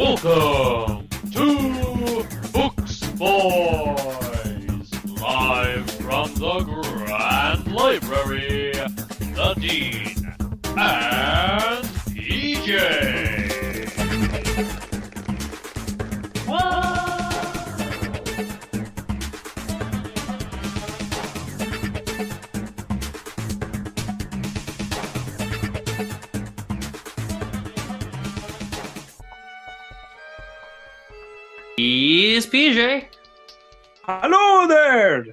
Welcome to Books Boys, live from the Grand Library, the Dean and PJ. He's PJ. Hello there!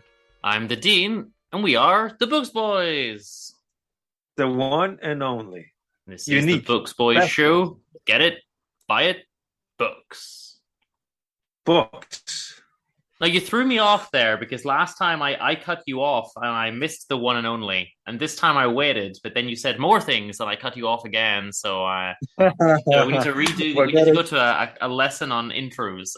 I'm the Dean, and we are the Books Boys. The one and only. This Unique. is the Books Boys show. Get it? Buy it? Books. Books. Now, you threw me off there because last time I cut you off and I missed the one and only. And this time I waited, but then you said more things and I cut you off again. So we need to redo. We need to go to a lesson on intros.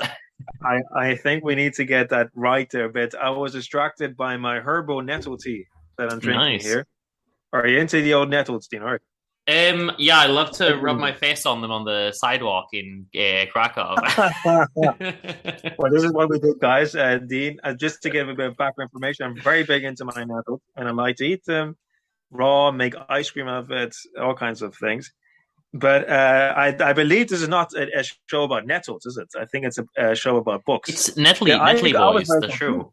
I think we need to get that right there, but I was distracted by my Herbo nettle tea that I'm drinking here. Are you into the old nettles, Dean? All right. Yeah, I love to rub my face on them on the sidewalk in Krakow. Well, this is what we do, guys. Dean, just to give a bit of background information, I'm very big into my nettles, and I like to eat them raw, make ice cream out of it, all kinds of things. But I believe this is not a show about nettles, is it? I think it's a show about books. It's Nettly Boys, the show.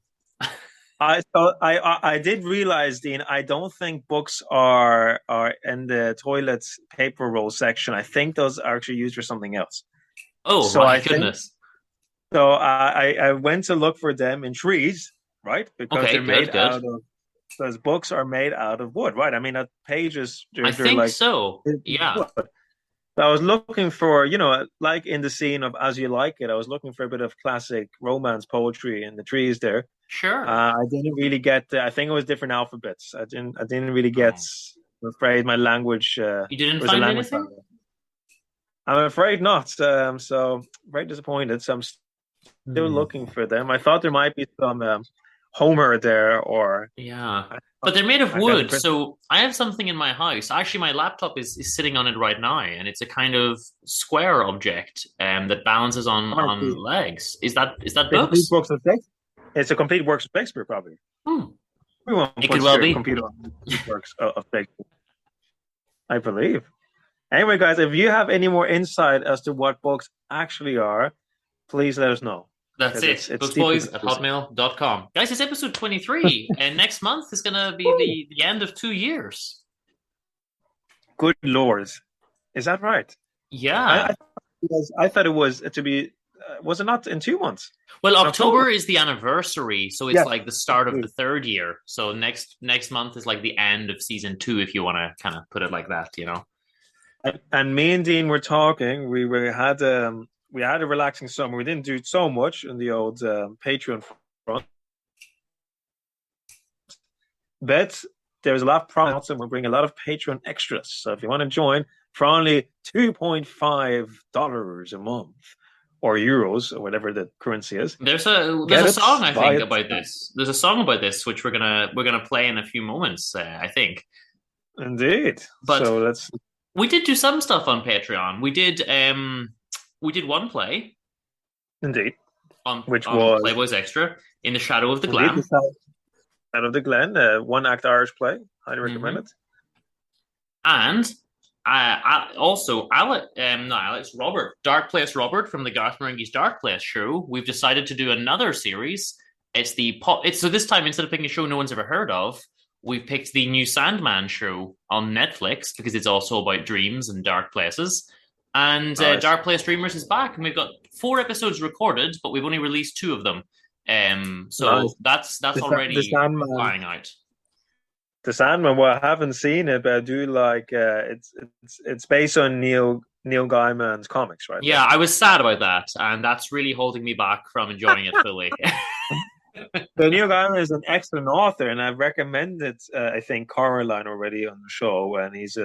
I did realize, Dean, I don't think books are in the toilet paper roll section. I think those are actually used for something else. Oh, so my goodness. So I went to look for them in trees, right? Because they're made out of... Those books are made out of wood, right? I mean, pages... I think so, yeah. Wood. So I was looking for, like in the scene of As You Like It, I was looking for a bit of classic romance poetry in the trees there. Sure. I didn't really get. I think it was different alphabets. I didn't really get. I'm afraid my language. You didn't find anything? Barrier. I'm afraid not. So very disappointed. So I'm still looking for them. I thought there might be some Homer there, or but they're made of wood. So I have something in my house. Actually, my laptop is sitting on it right now, and it's a kind of square object that balances on legs. Is that books? Books of Shakespeare. It's a complete works of Shakespeare, probably. It could well be. Computer works of Shakespeare, I believe. Anyway, guys, if you have any more insight as to what books actually are, please let us know. That's it. Booksboys@hotmail.com. Guys, it's episode 23, and next month is going to be the end of 2 years. Good Lord. Is that right? Yeah. I thought it was to be... was it not in 2 months? Well, October is the anniversary, so it's like the start of the third year. So next month is like the end of season 2, if you want to kind of put it like that, And me and Dean were talking. We had a relaxing summer. We didn't do so much in the old Patreon front, but there's a lot of promotes, and we're bringing a lot of Patreon extras. So if you want to join for only $2.5 a month, or euros, or whatever the currency is. There's a song I think about this. There's a song about this which we're gonna play in a few moments. I think. Indeed. But so we did do some stuff on Patreon. We did one play. Indeed. Which was Playboys Extra, In the Shadow of the Glen. Shadow of the Glen, one-act Irish play. Highly recommend it. And also, Robert, Dark Place Robert from the Garth Marenghi's Dark Place show. We've decided to do another series. So this time, instead of picking a show no one's ever heard of, we've picked the new Sandman show on Netflix because it's also about dreams and dark places. And Dark Place Dreamers is back, and we've got 4 episodes recorded, but we've only released 2 of them. So that's already flying out. The Sandman, well, I haven't seen it, but I do like it's based on Neil Gaiman's comics, right? Yeah, I was sad about that, and that's really holding me back from enjoying it fully. So Neil Gaiman is an excellent author, and I've recommended, I think, Coraline already on the show, and he's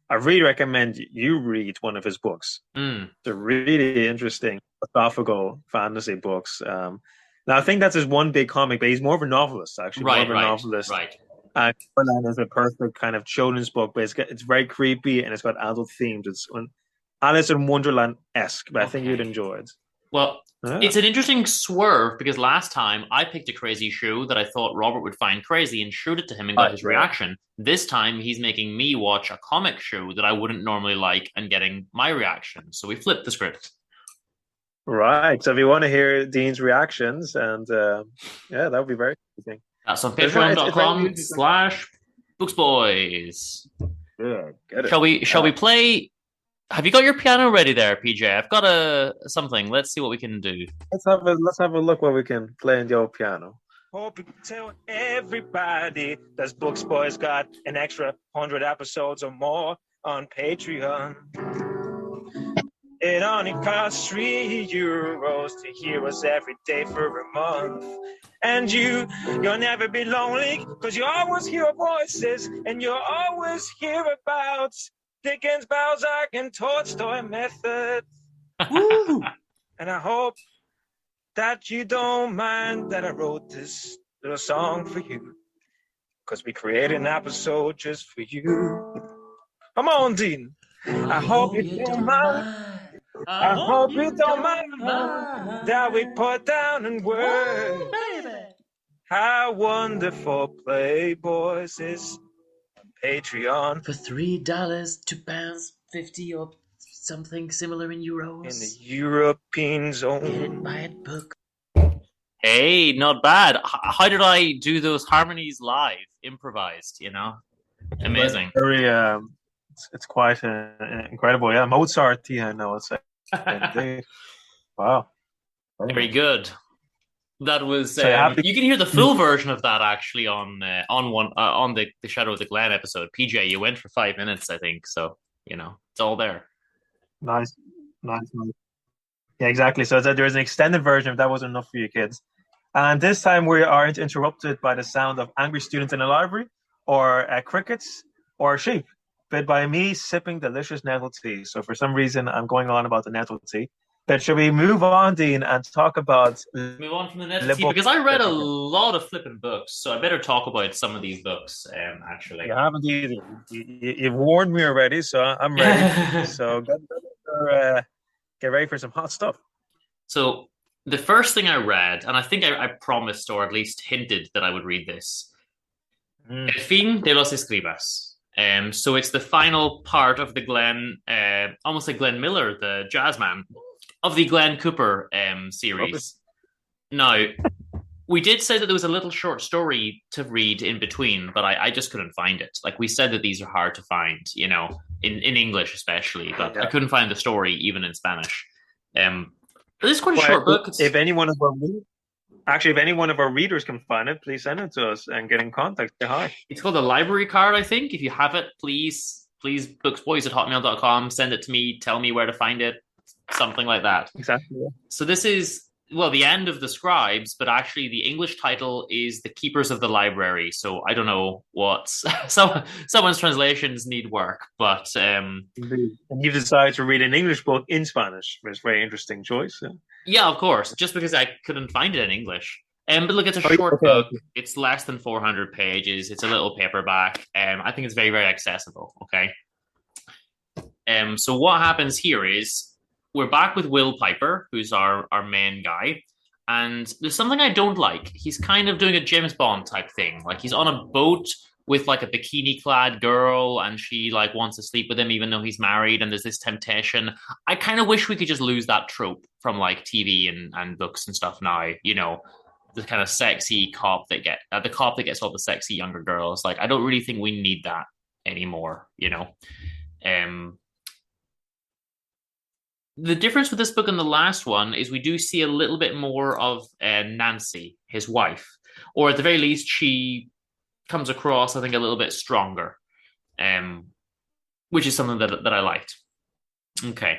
I really recommend you read one of his books. They're really interesting philosophical fantasy books. Now, I think that's his one big comic, but he's more of a novelist, actually. Novelist. Right. Coraline is a perfect kind of children's book, but it's very creepy and it's got adult themes. Alice in Wonderland-esque, but I think you'd Okay. enjoy it. Well, Yeah. it's an interesting swerve because last time I picked a crazy shoe that I thought Robert would find crazy and showed it to him and got his Yeah. reaction. This time he's making me watch a comic show that I wouldn't normally like and getting my reaction. So we flipped the script. Right. So if you want to hear Dean's reactions, and yeah, that would be very interesting. That's on It's very patreon.com music. slash booksboys. Yeah, get it. Shall we play? Have you got your piano ready there, PJ? I've got something. Let's see what we can do. Let's have a look what we can play in the old piano. Hope you can tell everybody that Books Boys got an extra 100 episodes or more on Patreon. It only costs €3 to hear us every day for a month. And you'll never be lonely, because you always hear voices, and you'll always hear about Dickens, Balzac, and Tolstoy methods. Woo! And I hope that you don't mind that I wrote this little song for you, because we created an episode just for you. Come on, Dean. I hope you don't mind. I hope you don't mind that we put down in words how wonderful Playboys is on Patreon. For $3, £2.50 or something similar in euros. In the European zone. Get it, buy it, book. Hey, not bad. How did I do those harmonies live, improvised? Amazing. Very, it's quite incredible. Yeah, Mozart. Yeah, no, it's wow. Very good. That was. So you can hear the full version of that actually on the Shadow of the Glen episode. PJ, you went for 5 minutes, I think. So it's all there. Nice. Yeah, exactly. So there's an extended version if that wasn't enough for you kids. And this time we aren't interrupted by the sound of angry students in the library, or crickets, or sheep, but by me sipping delicious nettle tea. So for some reason, I'm going on about the nettle tea. But should we move on, Dean, and talk about... Move on from the nettle tea, because I read a lot of flipping books, so I better talk about some of these books, actually. You haven't either. You've warned me already, so I'm ready. So get ready for some hot stuff. So the first thing I read, and I think I promised or at least hinted that I would read this, El fin de los Escribas. So it's the final part of the Glenn, almost like Glenn Miller, the jazz man, of the Glenn Cooper series. Now, we did say that there was a little short story to read in between, but I just couldn't find it. Like, we said that these are hard to find, in English especially, but I couldn't find the story even in Spanish. It is quite a short book. If any one of our readers can find it, please send it to us and get in contact. Say hi. It's called a library card, I think. If you have it, please booksboys@hotmail.com. Send it to me. Tell me where to find it. Something like that. Exactly. Yeah. So this is, the end of the Scribes, but actually the English title is The Keepers of the Library. So I don't know what someone's translations need work, but and you've decided to read an English book in Spanish, which is a very interesting choice. Yeah, of course, just because I couldn't find it in English. But look, it's a short book. It's less than 400 pages. It's a little paperback. I think it's very, very accessible. Okay. So what happens here is we're back with Will Piper, who's our main guy. And there's something I don't like. He's kind of doing a James Bond type thing. Like, he's on a boat with like a bikini clad girl, and she like wants to sleep with him even though he's married, and there's this temptation. I kind of wish we could just lose that trope from like TV and books and stuff now. The kind of sexy cop that gets all the sexy younger girls. Like, I don't really think we need that anymore. The difference with this book and the last one is we do see a little bit more of Nancy, his wife, or at the very least, she comes across, I think, a little bit stronger, which is something that I liked. Okay.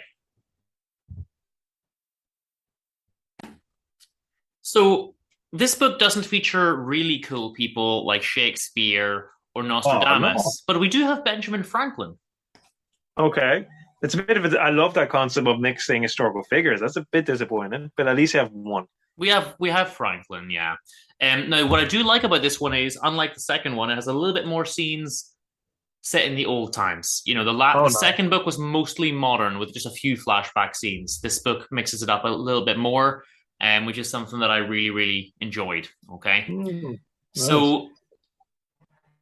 So this book doesn't feature really cool people like Shakespeare or Nostradamus, but we do have Benjamin Franklin. Okay. It's a bit of I love that concept of mixing historical figures. That's a bit disappointing, but at least you have one. We have Franklin, yeah. Now, what I do like about this one is, unlike the second one, it has a little bit more scenes set in the old times. The Oh, nice. second book was mostly modern with just a few flashback scenes. This book mixes it up a little bit more, which is something that I really, really enjoyed. Okay. Nice. So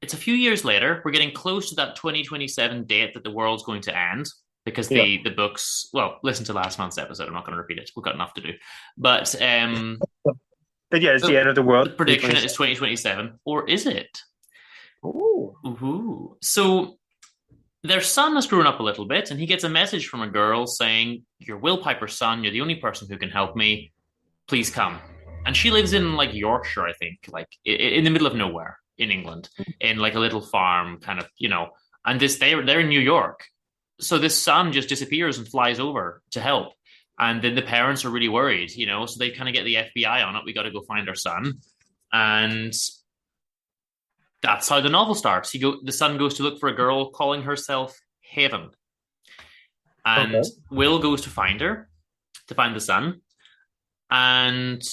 it's a few years later. We're getting close to that 2027 date that the world's going to end because the books, well, listen to last month's episode. I'm not going to repeat it. We've got enough to do. But But yeah, it's the end of the world. The prediction is 2027. Or is it? Ooh. So their son has grown up a little bit, and he gets a message from a girl saying, "You're Will Piper's son. You're the only person who can help me. Please come." And she lives in like Yorkshire, I think, like in the middle of nowhere in England, in like a little farm, kind of, And they're in New York, so this son just disappears and flies over to help. And then the parents are really worried, so they kind of get the FBI on it. We got to go find our son, and that's how the novel starts. The son goes to look for a girl calling herself Haven. And Will goes to find her, to find the son. And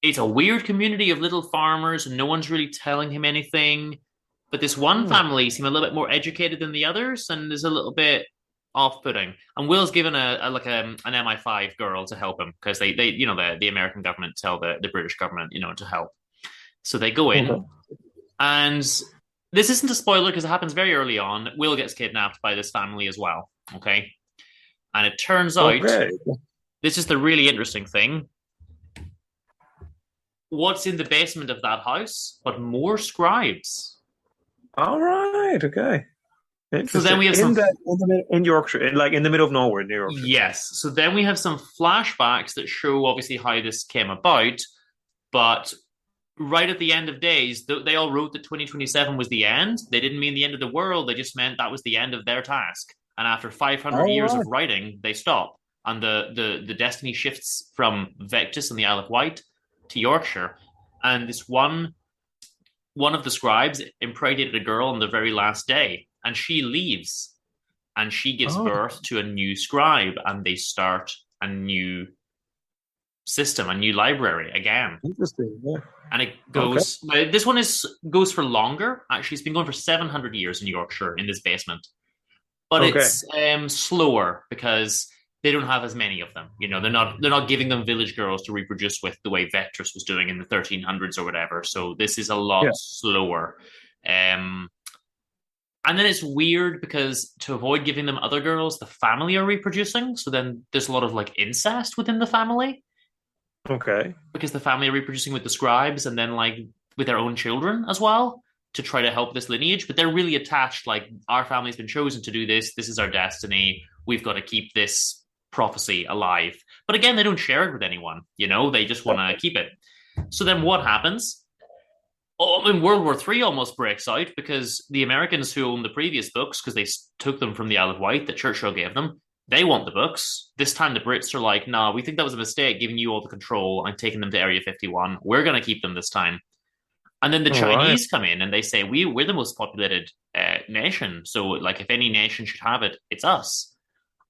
it's a weird community of little farmers, and no one's really telling him anything. But this one family seem a little bit more educated than the others, and is a little bit off-putting. And Will's given an MI5 girl to help him, because they the American government tell the British government, to help. So they go in. And this isn't a spoiler because it happens very early on. Will gets kidnapped by this family as well. Okay. And it turns out, this is the really interesting thing. What's in the basement of that house but more scribes? All right. Okay. So then we have in Yorkshire, in the middle of nowhere, New York. Yes. So then we have some flashbacks that show obviously how this came about, but right at the end of days, they all wrote that 2027 was the end. They didn't mean the end of the world. They just meant that was the end of their task. And after 500 years of writing, they stop. And the destiny shifts from Vectis and the Isle of Wight to Yorkshire. And this one of the scribes impregnated a girl on the very last day. And she leaves. And she gives birth to a new scribe. And they start a new system, a new library again. Interesting, yeah. And it goes. This one goes for longer. Actually, it's been going for 700 years in Yorkshire in this basement, but it's slower because they don't have as many of them. They're not giving them village girls to reproduce with the way Vectis was doing in the 1300s or whatever. So this is a lot slower. And then it's weird because to avoid giving them other girls, the family are reproducing. So then there's a lot of like incest within the family. Okay. Because the family are reproducing with the scribes and then like with their own children as well to try to help this lineage. But they're really attached. Like, our family's been chosen to do this. This is our destiny. We've got to keep this prophecy alive. But again, they don't share it with anyone. They just want to keep it. So then what happens? World War III almost breaks out because the Americans who own the previous books, because they took them from the Isle of Wight that Churchill gave them, they want the books. This time the Brits are like, nah, we think that was a mistake, giving you all the control and taking them to Area 51. We're going to keep them this time. And then the Chinese come in and they say, we're the most populated nation. So like, if any nation should have it, it's us.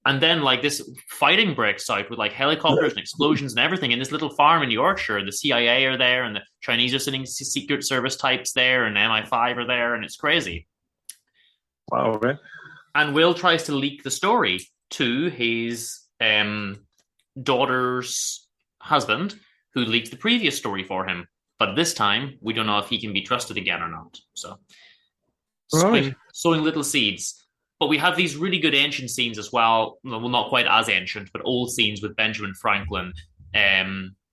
And then like this fighting breaks out with like helicopters and explosions and everything in this little farm in Yorkshire. The CIA are there and the Chinese are sending Secret Service types there and MI5 are there, and it's crazy. Wow, okay. And Will tries to leak the story to his daughter's husband, who leaked the previous story for him. But this time, we don't know if he can be trusted again or not. So, sowing little seeds. But we have these really good ancient scenes as well. Well, not quite as ancient, but old scenes with Benjamin Franklin.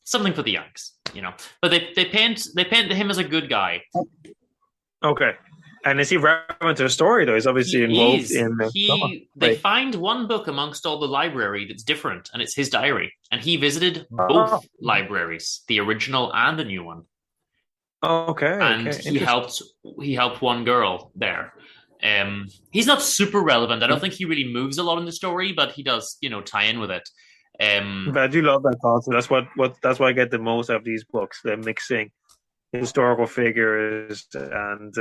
Something for the youngs, But they paint him as a good guy. Okay. And is he relevant to the story, though? He's obviously involved in... They find one book amongst all the library that's different, and it's his diary. And he visited both libraries, the original and the new one. Okay. And he helped one girl there. He's not super relevant. I don't think he really moves a lot in the story, but he does, tie in with it. But I do love that concept. That's what I get the most out of these books. They're mixing historical figures and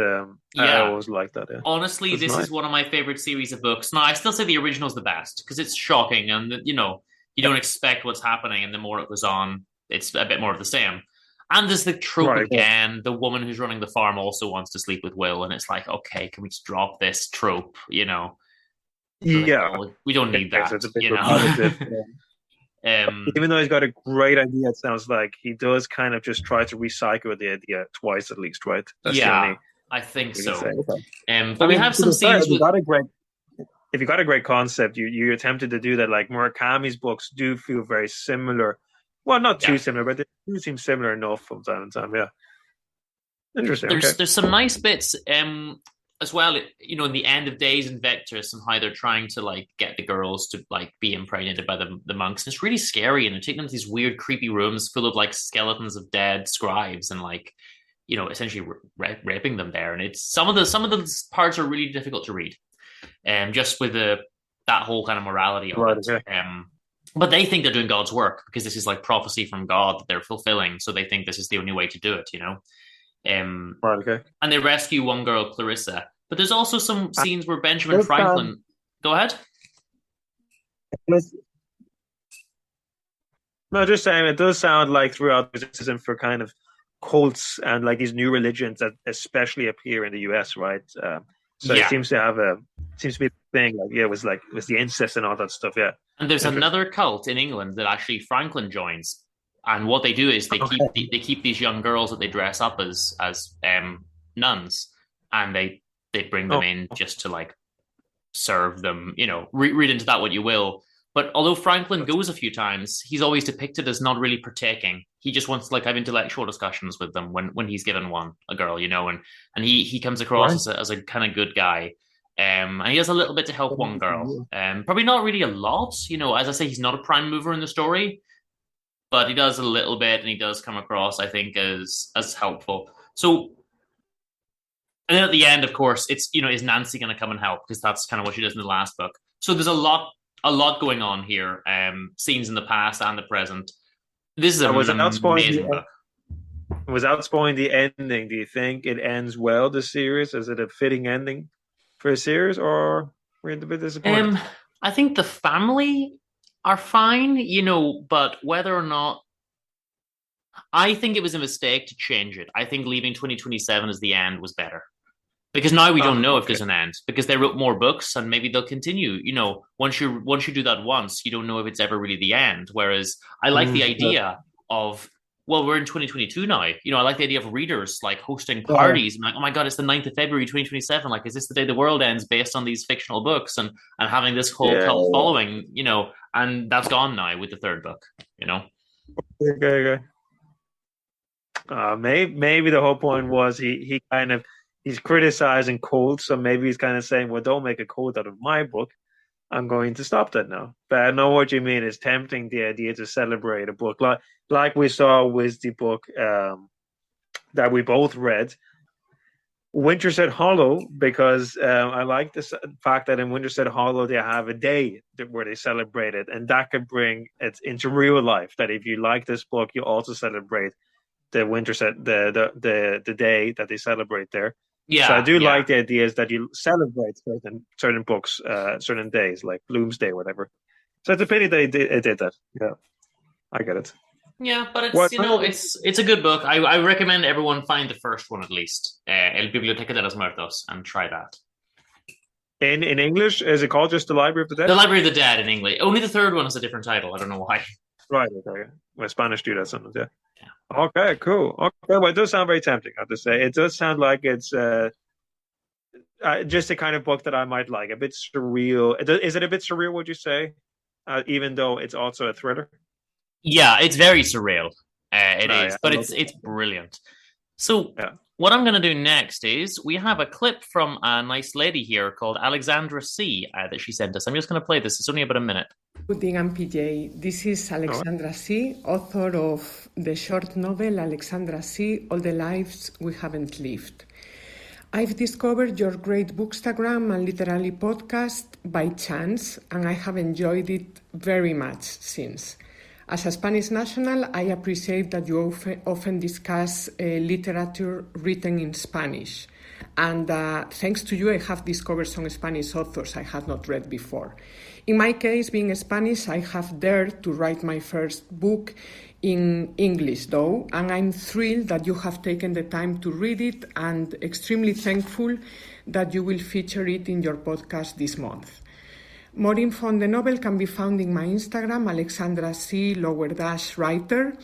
I always like that. Yeah. Honestly, this is one of my favorite series of books. Now, I still say the original is the best because it's shocking and you don't expect what's happening, and the more it goes on, it's a bit more of the same. And there's the trope Right. again. The woman who's running the farm also wants to sleep with Will, and it's like, okay, can we just drop this trope? Like, Yeah. oh, we don't need Okay, that. so it's a bit repetitive. Even though he's got a great idea, it sounds like he does kind of just try to recycle the idea twice at least, right? That's the only I think we so. can say. Okay. But we have some scenes with. If you got a great concept, you're attempted to do that. Like Murakami's books do feel very similar. Well, not too similar, but they do seem similar enough from time to time. Yeah, interesting. There's some nice bits as well. In the end of Days and Vectis, and how they're trying to like get the girls to like be impregnated by the monks. It's really scary, and they're taking them to these weird, creepy rooms full of like skeletons of dead scribes, and like essentially raping them there. And it's some of the parts are really difficult to read. Just with that whole kind of morality of it. But they think they're doing God's work because this is like prophecy from God that they're fulfilling. So they think this is the only way to do it, And they rescue one girl, Clarissa. But there's also some scenes where Benjamin Franklin... Go ahead. No, just saying, it does sound like throughout criticism for kind of cults and like these new religions that especially appear in the US, right? So it seems to be a thing. Like, it was the incest and all that stuff. Yeah. And there's another cult in England that actually Franklin joins, and what they do is they keep these young girls that they dress up as nuns, and they bring them in just to like serve them. Read into that what you will. But although Franklin goes a few times, he's always depicted as not really partaking. He just wants to like have intellectual discussions with them when he's given a girl, and he comes across as a kind of good guy. And he does a little bit to help one girl. Probably not really a lot, as I say, he's not a prime mover in the story, but he does a little bit, and he does come across, I think, as helpful. So, and then at the end, of course, it's, is Nancy going to come and help? Because that's kind of what she does in the last book. So there's a lot going on here. Scenes in the past and the present. This is an amazing book. Without spoiling the ending, do you think it ends well, the series? Is it a fitting ending for a series, or we're a bit disappointed? I think the family are fine, but whether or not... I think it was a mistake to change it. I think leaving 2027 as the end was better. Because now we don't know if there's an end, because they wrote more books and maybe they'll continue. Once you do that once, you don't know if it's ever really the end. Whereas I like the idea of, well, we're in 2022 now. I like the idea of readers like hosting parties. I'm like, oh my God, it's the 9th of February, 2027. Like, is this the day the world ends based on these fictional books and having this whole cult following, and that's gone now with the third book, Okay. Maybe the whole point was he's criticizing cults, so maybe he's kind of saying, well, don't make a cult out of my book. I'm going to stop that now. But I know what you mean. It's tempting, the idea to celebrate a book like we saw with the book that we both read, Winterset Hollow, because I like the fact that in Winterset Hollow they have a day where they celebrate it, and that could bring it into real life. That if you like this book, you also celebrate the Winterset, the day that they celebrate there. Yeah, so I do like the ideas that you celebrate certain books, certain days, like Bloomsday or whatever. So it's a pity they did that. Yeah, I get it. Yeah, but it's a good book. I recommend everyone find the first one at least, El Biblioteca de los Muertos, and try that. In English, is it called just The Library of the Dead? The Library of the Dead in English. Only the third one has a different title. I don't know why. Right. Okay. Well, Spanish do that sometimes. Yeah. Okay, cool. Okay, well, it does sound very tempting, I have to say. It does sound like it's just the kind of book that I might like. A bit surreal. Is it a bit surreal, would you say? Even though it's also a thriller? Yeah, it's very surreal. It is, yeah, but it's brilliant. So what I'm going to do next is we have a clip from a nice lady here called Alexandra C that she sent us. I'm just going to play this. It's only about a minute. Good evening, I'm PJ. This is Alexandra C, author of the short novel Alexandra C, All the Lives We Haven't Lived. I've discovered your great Bookstagram and literary podcast by chance, and I have enjoyed it very much since. As a Spanish national, I appreciate that you often discuss literature written in Spanish. And thanks to you, I have discovered some Spanish authors I had not read before. In my case, being Spanish, I have dared to write my first book in English, though, and I'm thrilled that you have taken the time to read it and extremely thankful that you will feature it in your podcast this month. More info on the novel can be found in my Instagram, Alexandra C _writer.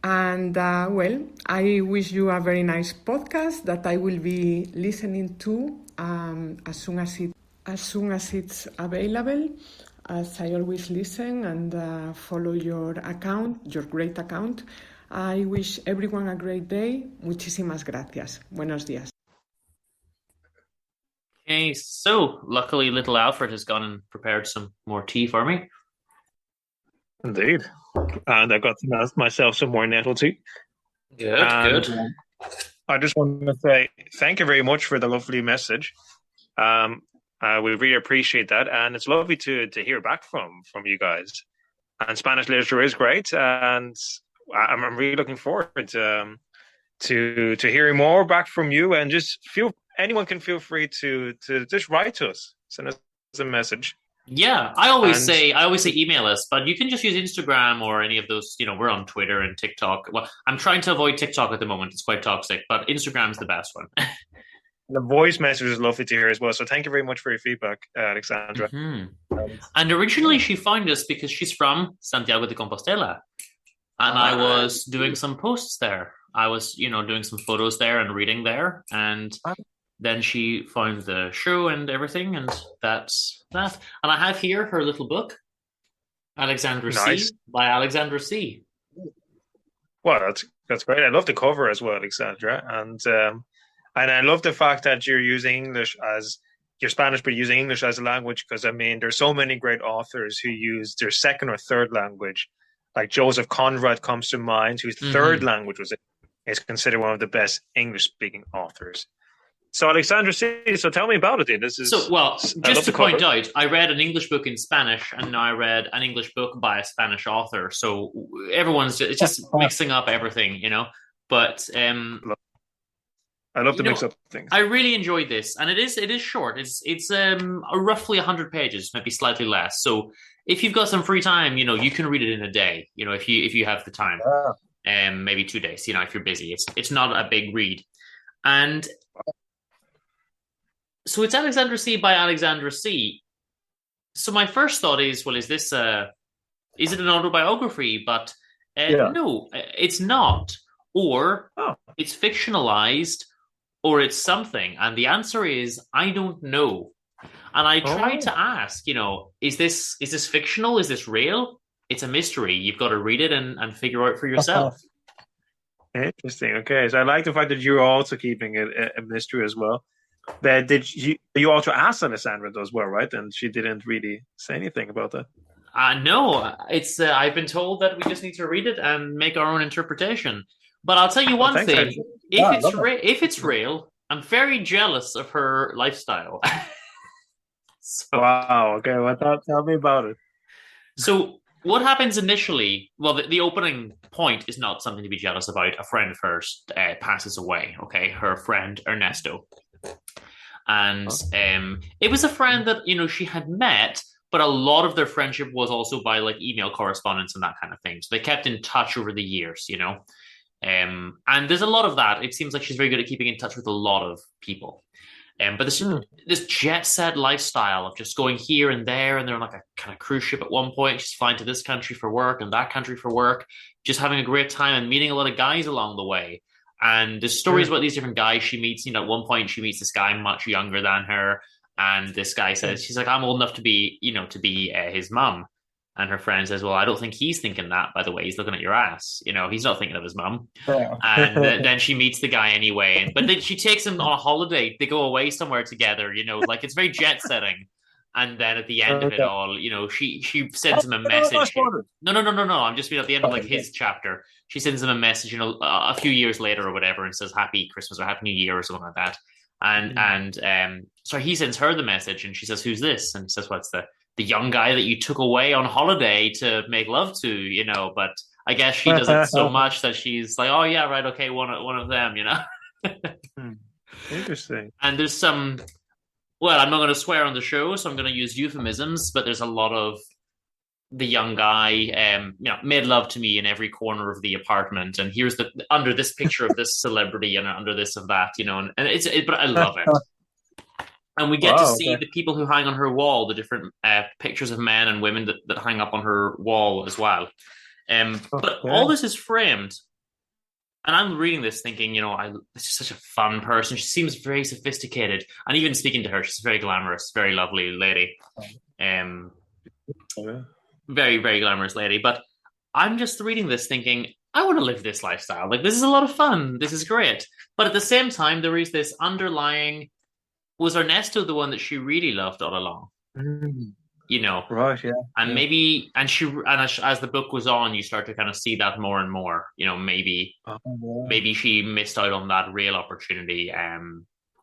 And well, I wish you a very nice podcast that I will be listening to as soon as it's available. As I always listen and follow your account, your great account. I wish everyone a great day. Muchísimas gracias. Buenos días. Okay, so luckily little Alfred has gone and prepared some more tea for me. Indeed. And I got myself some more nettle tea. Good. I just want to say thank you very much for the lovely message. We really appreciate that, and it's lovely to hear back from you guys. And Spanish literature is great, and I'm really looking forward to hearing more back from you. And just anyone can feel free to just write to us, send us a message. Yeah, I always say email us, but you can just use Instagram or any of those. We're on Twitter and TikTok. Well, I'm trying to avoid TikTok at the moment; it's quite toxic. But Instagram's the best one. The voice message is lovely to hear as well. So thank you very much for your feedback, Alexandra. Mm-hmm. And originally she found us because she's from Santiago de Compostela, and I was doing some posts there. I was, doing some photos there and reading there, and then she found the show and everything, and that's that. And I have here her little book, Alexandra C by Alexandra C. Well, that's great. I love the cover as well, Alexandra, and I love the fact that you're using English as your Spanish, but using English as a language, because there's so many great authors who use their second or third language. Like Joseph Conrad comes to mind, whose third language is considered one of the best English-speaking authors. So, Alexandra C, so tell me about it. Just to point out, I read an English book in Spanish, and now I read an English book by a Spanish author. So everyone's just mixing up everything, But I love to mix up things. I really enjoyed this, and it is short. It's roughly 100 pages, maybe slightly less. So if you've got some free time, you can read it in a day. If you have the time, maybe 2 days. If you're busy, it's not a big read, and so it's Alexandra C by Alexandra C. So my first thought is, well, is it an autobiography? But no, it's not, or it's fictionalized. Or it's something, and the answer is I don't know. And I tried to ask, is this fictional? Is this real? It's a mystery. You've got to read it and figure out for yourself. Interesting. Okay, so I like the fact that you're also keeping it a mystery as well. But you also asked Alessandra as well, right? And she didn't really say anything about that. No, it's I've been told that we just need to read it and make our own interpretation. But I'll tell you one thing: if it's real, I'm very jealous of her lifestyle. Wow. Okay. Well, tell me about it. So what happens initially? Well, the opening point is not something to be jealous about. A friend of hers passes away. Okay, her friend Ernesto, and it was a friend that she had met. But a lot of their friendship was also by email correspondence and that kind of thing. So they kept in touch over the years, and there's a lot of that. It seems like she's very good at keeping in touch with a lot of people. But this jet set lifestyle of just going here and there, and they're on a kind of cruise ship at one point. She's flying to this country for work and that country for work, just having a great time and meeting a lot of guys along the way. And there's stories about these different guys she meets. At one point she meets this guy much younger than her, and this guy says, she's like, I'm old enough to be, his mum. And her friend says, well, I don't think he's thinking that, by the way. He's looking at your ass. He's not thinking of his mum. Yeah. And then she meets the guy anyway. But then she takes him on a holiday. They go away somewhere together, it's very jet setting. And then at the end of it all, she sends him a message. No. I'm just at the end of his chapter. She sends him a message, a few years later or whatever, and says Happy Christmas or Happy New Year or something like that. And so he sends her the message, and she says, who's this? And he says, well, it's the young guy that you took away on holiday to make love to, but I guess she does it so much that she's like, oh yeah, right, okay, one of them, Interesting. And there's some, well, I'm not going to swear on the show, so I'm going to use euphemisms, but there's a lot of the young guy, made love to me in every corner of the apartment, and here's under this picture of this celebrity and under this of that, but I love it. And we get to Wow, see okay. the people who hang on her wall, the different pictures of men and women that hang up on her wall as well. But all this is framed, and I'm reading this thinking, this is such a fun person. She seems very sophisticated, and even speaking to her, she's a very glamorous, very lovely lady. Very, very glamorous lady. But I'm just reading this thinking, I want to live this lifestyle. Like, this is a lot of fun. This is great. But at the same time, there is this underlying, was Ernesto the one that she really loved all along? Right, yeah. And maybe, as the book goes on, you start to kind of see that more and more. Maybe she missed out on that real opportunity.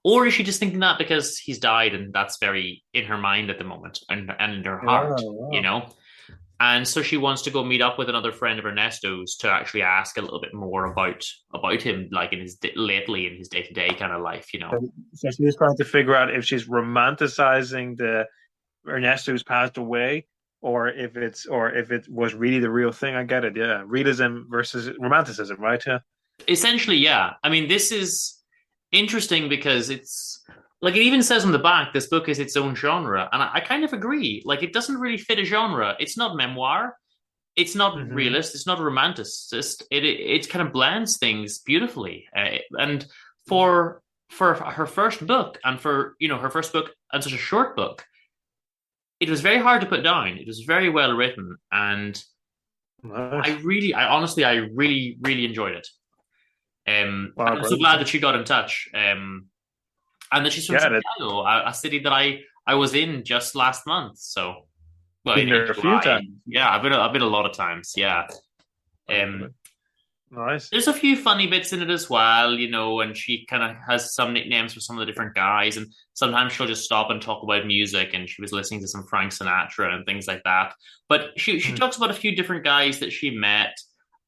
Or is she just thinking that because he's died and that's very in her mind at the moment and in her heart, And so she wants to go meet up with another friend of Ernesto's to actually ask a little bit more about him, like in his lately in his day-to-day kind of life, So she's trying to figure out if she's romanticizing the Ernesto who's passed away, or if it was really the real thing. I get it, yeah. Realism versus romanticism, right? Yeah. Essentially, yeah. I mean, this is interesting because it's like it even says on the back, this book is its own genre, and I kind of agree. Like, it doesn't really fit a genre. It's not memoir. It's not realist. It's not romanticist. It kind of blends things beautifully. And for her first book, and for her first book and such a short book, it was very hard to put down. It was very well written, and I honestly, really enjoyed it. I'm so glad that she got in touch. And that she's from Chicago, a city that I was in just last month. So, been there a few times. Yeah, I've been a lot of times. Yeah. Nice. There's a few funny bits in it as well, and she kind of has some nicknames for some of the different guys, and sometimes she'll just stop and talk about music, and she was listening to some Frank Sinatra and things like that. But she talks about a few different guys that she met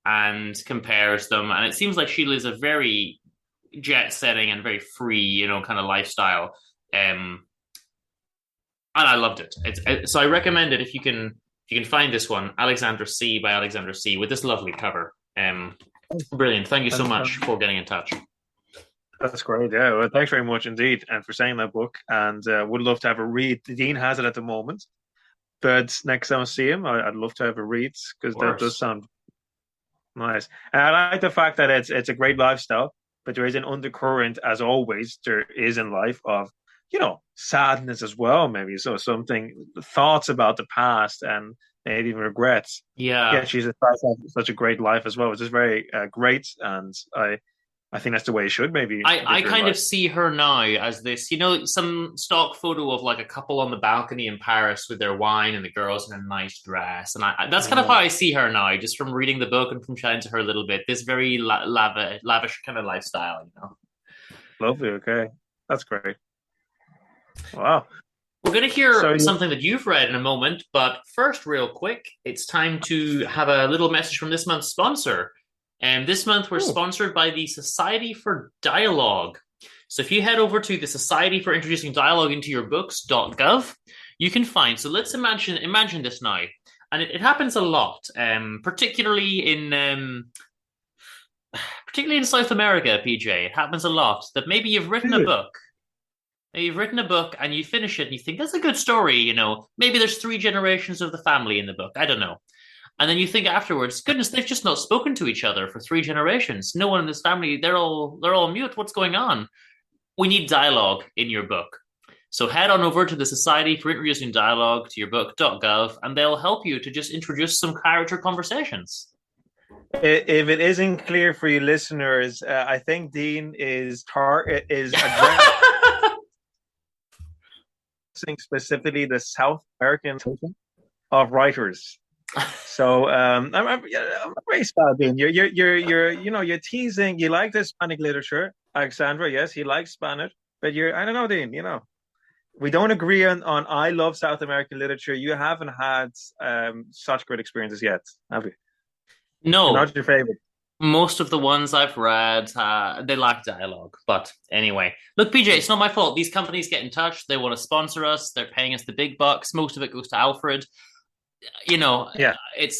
and compares them, and it seems like she lives a very jet setting and very free, kind of lifestyle. And I loved it. So I recommend it if you can find this one, Alexandra C by Alexandra C, with this lovely cover. Brilliant. Thank you so much for getting in touch. That's great. Yeah. Well, thanks very much indeed, and for saying that book. And would love to have a read. Dean has it at the moment, but next time I see him, I'd love to have a read, because that does sound nice. And I like the fact that it's a great lifestyle, but there is an undercurrent, as always there is in life, of sadness as well, maybe. So thoughts about the past, and maybe even regrets. Yeah, she's such a great life as well, which is very great, and I think that's the way it should maybe. I kind of see her now as this, some stock photo of like a couple on the balcony in Paris with their wine and the girls in a nice dress, and that's kind of how I see her now, just from reading the book and from chatting to her a little bit. This very lavish kind of lifestyle, Lovely. Okay, that's great. Wow. We're going to hear something that you've read in a moment, but first, real quick, it's time to have a little message from this month's sponsor. And this month, we're sponsored by the Society for Dialogue. So if you head over to the Society for Introducing Dialogue into Your Books.gov, you can find. So let's imagine this now. And it happens a lot, particularly in South America, PJ. It happens a lot that maybe you've written a book. You've written a book and you finish it and you think, that's a good story, Maybe there's 3 generations of the family in the book. I don't know. And then you think afterwards, goodness, they've just not spoken to each other for 3 generations. No one in this family, they're all mute. What's going on? We need dialogue in your book. So head on over to the Society for Introducing Dialogue to your book.gov, and they'll help you to just introduce some character conversations. If it isn't clear for you listeners, I think Dean is specifically the South American of writers. So I'm very sad, Dean. You're teasing. You like the Hispanic literature, Alexandra. Yes, he likes Spanish, but I don't know, Dean. We don't agree on I love South American literature. You haven't had such great experiences yet, have you? No, not your favorite. Most of the ones I've read, they lack dialogue. But anyway, look, PJ, it's not my fault. These companies get in touch. They want to sponsor us. They're paying us the big bucks. Most of it goes to Alfred. Yeah. it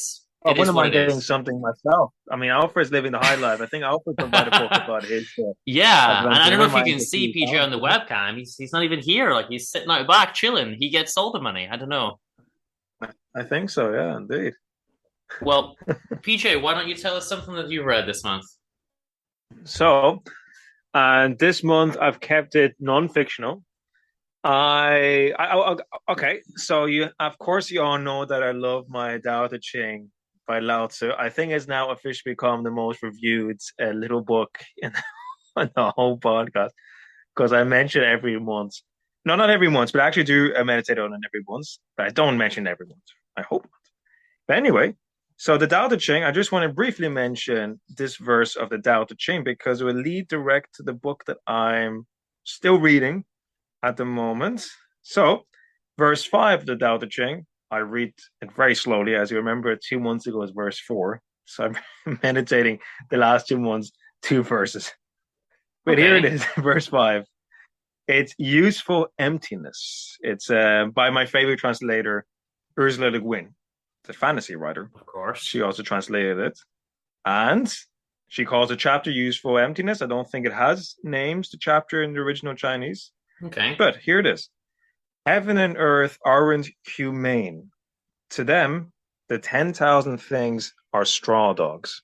I is wouldn't what mind it getting is. something myself. I mean, Alfred's living the high life. I think Alfred could write a book about his Yeah, and I adventures. I don't know wouldn't if you mind can to see see PJ that. on the webcam. He's not even here. Like he's sitting out back chilling. He gets all the money. I don't know. I think so. Yeah, indeed. Well, PJ, why don't you tell us something that you read this month? So, and this month I've kept it non-fictional. Okay. So of course, you all know that I love my Dao De Ching by Lao Tzu. I think it's now officially become the most reviewed little book in the whole podcast because I mention it every month. No, not every month, but I actually do meditate on it every month. But I don't mention it every month. I hope not. But anyway, so the Tao Te Ching, I just want to briefly mention this verse of the Tao Te Ching because it will lead direct to the book that I'm still reading at the moment. So, verse 5 of the Tao Te Ching, I read it very slowly. As you remember, 2 months ago was verse 4. So I'm meditating the last 2 months, two verses. But here it Okay. is, verse 5. It's useful emptiness. It's by my favorite translator, Ursula Le Guin, the fantasy writer. Of course. She also translated it. And she calls the chapter useful emptiness. I don't think it has names, the chapter in the original Chinese. Okay. But here it is. Heaven and earth aren't humane. To them, the 10,000 things are straw dogs.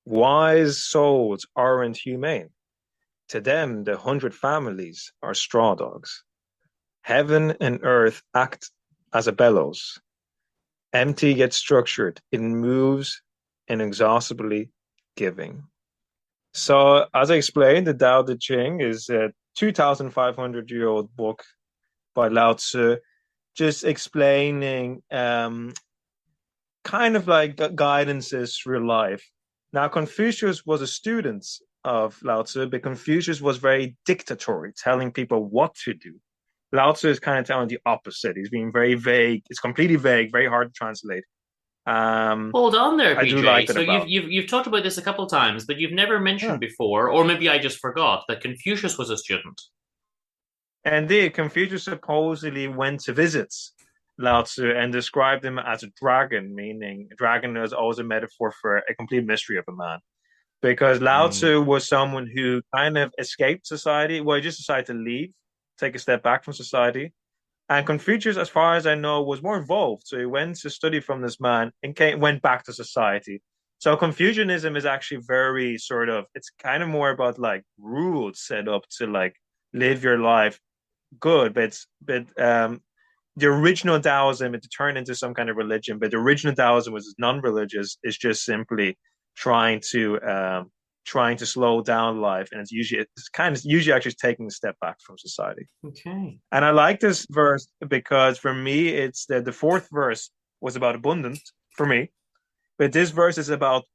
Wise souls aren't humane. To them, the 100 families are straw dogs. Heaven and earth act as a bellows. Empty yet structured, it moves inexhaustibly giving. So, as I explained, the Tao Te Ching is a 2,500-year-old book by Lao Tzu, just explaining kind of like guidances through life. Now, Confucius was a student of Lao Tzu, but Confucius was very dictatorial, telling people what to do. Lao Tzu is kind of telling the opposite. He's being very vague. It's completely vague, very hard to translate. Hold on there, I do PJ. like that So about. you've talked about this a couple of times, but you've never Yeah. mentioned before, or maybe I just forgot that Confucius was a student. Indeed, Confucius supposedly went to visit Lao Tzu and described him as a dragon, meaning a dragon is always a metaphor for a complete mystery of a man. Because Lao Tzu was someone who kind of escaped society. Well, he just decided to leave, take a step back from society. And Confucius, as far as I know, was more involved. So he went to study from this man and went back to society. So Confucianism is actually very sort of, it's kind of more about like rules set up to like live your life good. But the original Taoism, it turned into some kind of religion. But the original Taoism was non-religious. It's just simply trying to trying to slow down life, and it's usually actually taking a step back from society. Okay. And I like this verse because for me, it's the fourth verse was about abundance for me, but this verse is about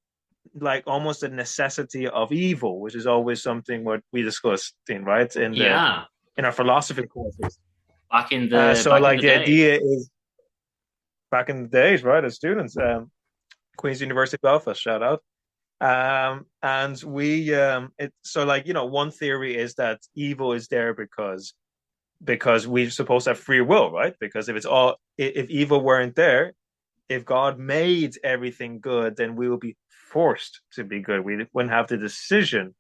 like almost the necessity of evil, which is always something what we discussed in right Yeah. in our philosophy courses. Back in So like the day. idea is back in the days, right, as students, Queen's University Belfast, shout out. And we so like one theory is that evil is there because we're supposed to have free will, right? Because if evil weren't there, if God made everything good, then we would be forced to be good. We wouldn't have the decision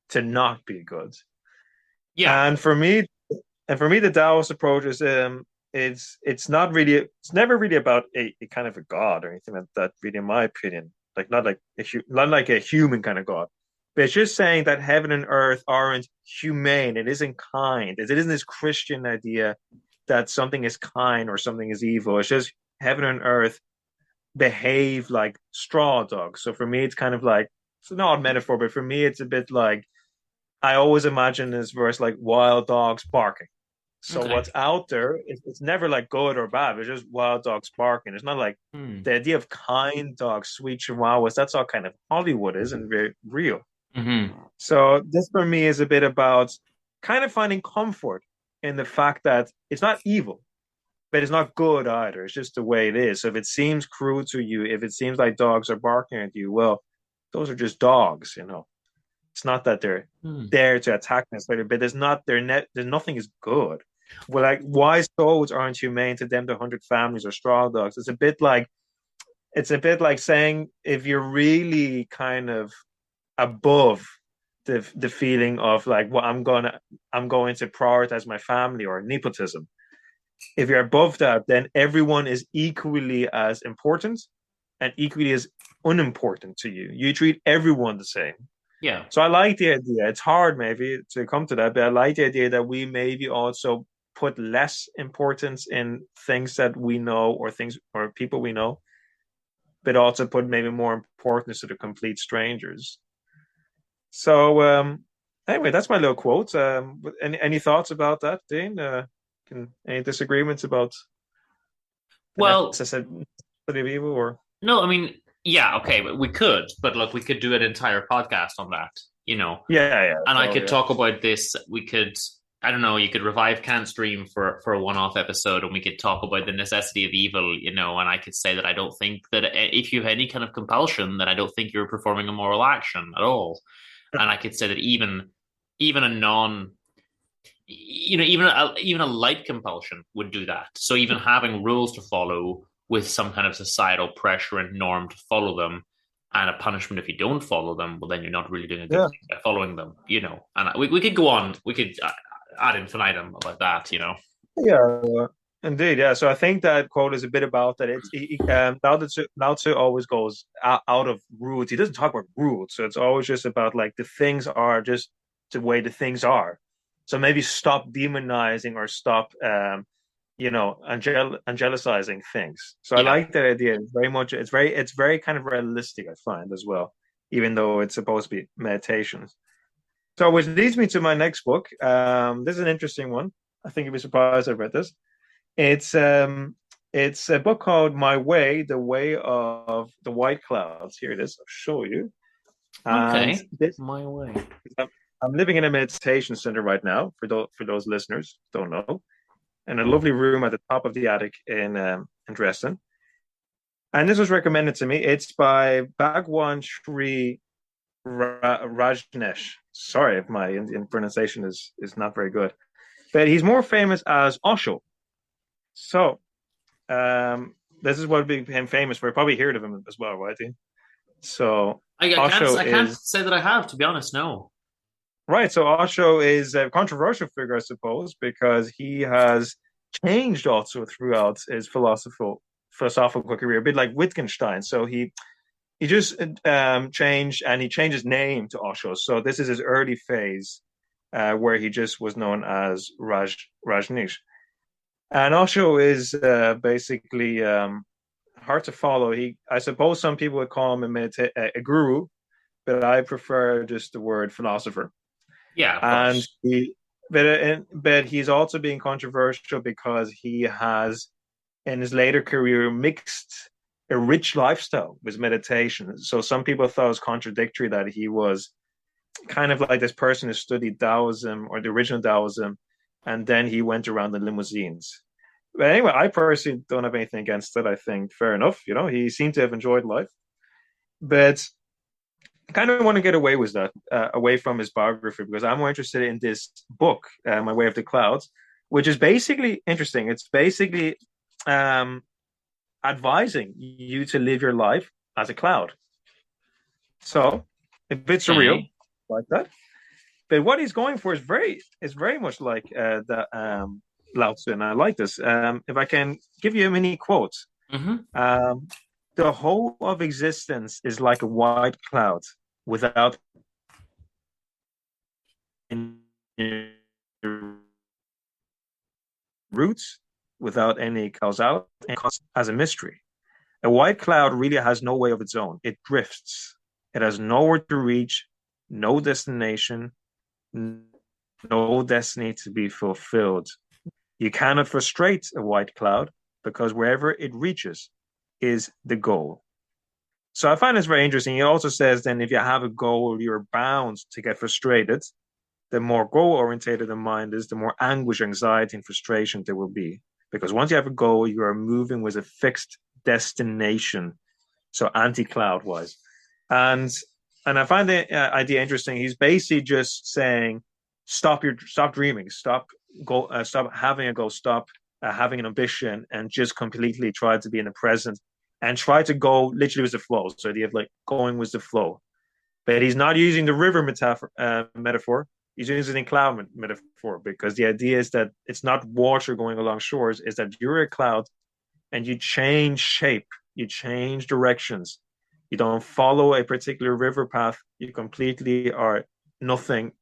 to not be good. Yeah. And for me, the Taoist approach is it's never really about a kind of a God or anything like that, really, in my opinion. Like not like a human kind of God. But it's just saying that heaven and earth aren't humane. It isn't kind. It isn't this Christian idea that something is kind or something is evil. It's just heaven and earth behave like straw dogs. So for me, it's kind of like, it's an odd metaphor, but for me, it's a bit like, I always imagine this verse like wild dogs barking. So Okay. what's out there, it's never like good or bad. It's just wild dogs barking. It's not like the idea of kind dogs, sweet chihuahuas. That's all kind of Hollywood, isn't very real. Mm-hmm. So this for me is a bit about kind of finding comfort in the fact that it's not evil, but it's not good either. It's just the way it is. So if it seems cruel to you, if it seems like dogs are barking at you, well, those are just dogs, It's not that they're there to attack necessarily, but there's nothing is good. well, like wise souls aren't humane to them to 100 families or straw dogs. It's a bit like saying if you're really kind of above the feeling of like, well, I'm going to prioritize my family or nepotism. If you're above that, then everyone is equally as important and equally as unimportant to you. You treat everyone the same. Yeah. So I like the idea. It's hard maybe to come to that, but I like the idea that we maybe also put less importance in things that we know or things or people we know, but also put maybe more importance to the complete strangers. So anyway, that's my little quote. Any thoughts about that, Dean? Any disagreements about the Well, necessity of evil or no, I mean, yeah, okay, we could, but look, we could do an entire podcast on that, you know. yeah. And I So could yeah. talk about this. We could, I don't know, you could revive Can't Stream for a one-off episode, and we could talk about the necessity of evil, you know. And I could say that I don't think that if you have any kind of compulsion, that I don't think you're performing a moral action at all. And I could say that even a non, you know, even a light compulsion would do that. So even having rules to follow with some kind of societal pressure and norm to follow them, and a punishment if you don't follow them, well, then you're not really doing a good Yeah. thing by following them, you know. And we could go on, we could ad infinitum about that, you know. Yeah, indeed. Yeah. So I think that quote is a bit about that. Lao Tzu always goes out of rules. He doesn't talk about rules. So it's always just about like the things are just the way the things are. So maybe stop demonizing or stop, angelicizing things. So I Yeah. like that idea. It's very kind of realistic, I find as well, even though it's supposed to be meditations. So which leads me to my next book. This is an interesting one. I think you'll be surprised I read this. It's a book called My Way, The Way of the White Clouds. Here it is. I'll show you. And Okay. this, My way. I'm living in a meditation center right now. For those listeners who don't know, in a lovely room at the top of the attic in Dresden. And this was recommended to me. It's by Bhagwan Shree Rajneesh. Sorry if my Indian pronunciation is not very good, but he's more famous as Osho. So, this is what became famous for. Probably heard of him as well, right? Dean? So, Osho I can't is say that I have, to be honest. No. right. So, Osho is a controversial figure, I suppose, because he has changed also throughout his philosophical career, a bit like Wittgenstein. So he just changed, and he changed his name to Osho. So this is his early phase, where he just was known as Rajneesh. And Osho is basically hard to follow. I suppose some people would call him a guru, but I prefer just the word philosopher. Yeah, of And course. but he's also being controversial because he has, in his later career, mixed a rich lifestyle with meditation. So some people thought it was contradictory that he was kind of like this person who studied Taoism or the original Taoism, and then he went around in limousines. But anyway, I personally don't have anything against it. I think fair enough. He seemed to have enjoyed life, but I kind of want to get away with that, away from his biography, because I'm more interested in this book, My Way of the Clouds, which is basically interesting. It's basically advising you to live your life as a cloud. So a bit surreal like that. But what he's going for is very much like the Lao Tzu, and I like this. If I can give you a mini quote, the whole of existence is like a white cloud without any roots, without any causality, as a mystery. A white cloud really has no way of its own. It drifts. It has nowhere to reach, no destination, no destiny to be fulfilled. You cannot frustrate a white cloud because wherever it reaches is the goal. So I find this very interesting. He also says then if you have a goal, you're bound to get frustrated. The more goal-oriented the mind is, the more anguish, anxiety, and frustration there will be. Because once you have a goal, you are moving with a fixed destination. So anti-cloud wise. And I find the idea interesting. He's basically just saying, stop dreaming, stop stop having a goal, stop having an ambition, and just completely try to be in the present and try to go literally with the flow. So the idea of like going with the flow. But he's not using the river metaphor. He's using the cloud metaphor, because the idea is that it's not water going along shores, is that you're a cloud and you change shape, you change directions. You don't follow a particular river path. You completely are nothing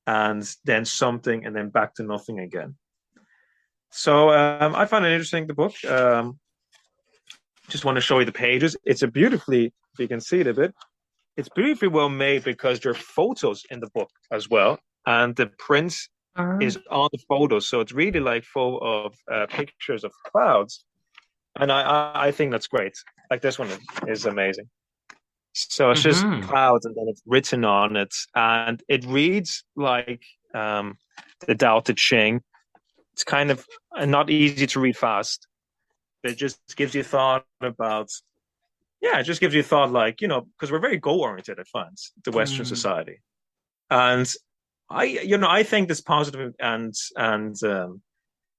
and then something and then back to nothing again. So I found it interesting, the book. Just want to show you the pages. It's a beautifully, if you can see it a bit, it's beautifully well made, because there are photos in the book as well. And the print is on the photos. So it's really like full of pictures of clouds. And I think that's great. Like this one is amazing. So it's just clouds, and then it's written on it. And it reads like the Dao De Ching. It's kind of not easy to read fast. It just gives you thought about, it just gives you thought, like, because we're very goal-oriented, I find, the Western society. And I think there's positive and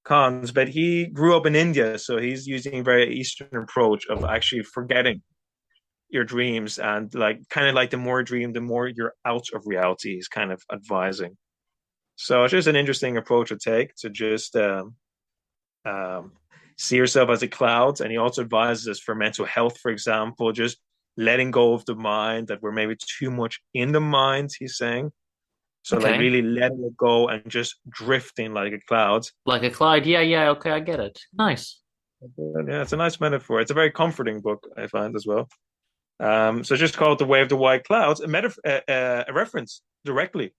cons, but he grew up in India, so he's using a very Eastern approach of actually forgetting your dreams, and like kind of like the more you dream, the more you're out of reality, he's kind of advising. So it's just an interesting approach to take, to just see yourself as a cloud. And he also advises us for mental health, for example, just letting go of the mind, that we're maybe too much in the mind, he's saying. So like really letting it go and just drifting like a cloud. Like a cloud, yeah, okay, I get it. Nice. Yeah, it's a nice metaphor. It's a very comforting book, I find, as well. So it's just called The Way of the White Clouds, a reference directly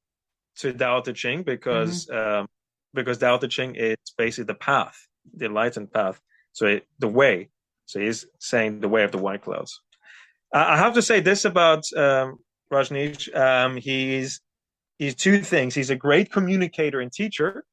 to Dao De Ching, because Dao De Ching is basically the path, the enlightened path. So the way. So he's saying the way of the white clouds. I have to say this about Rajneesh. He's two things. He's a great communicator and teacher,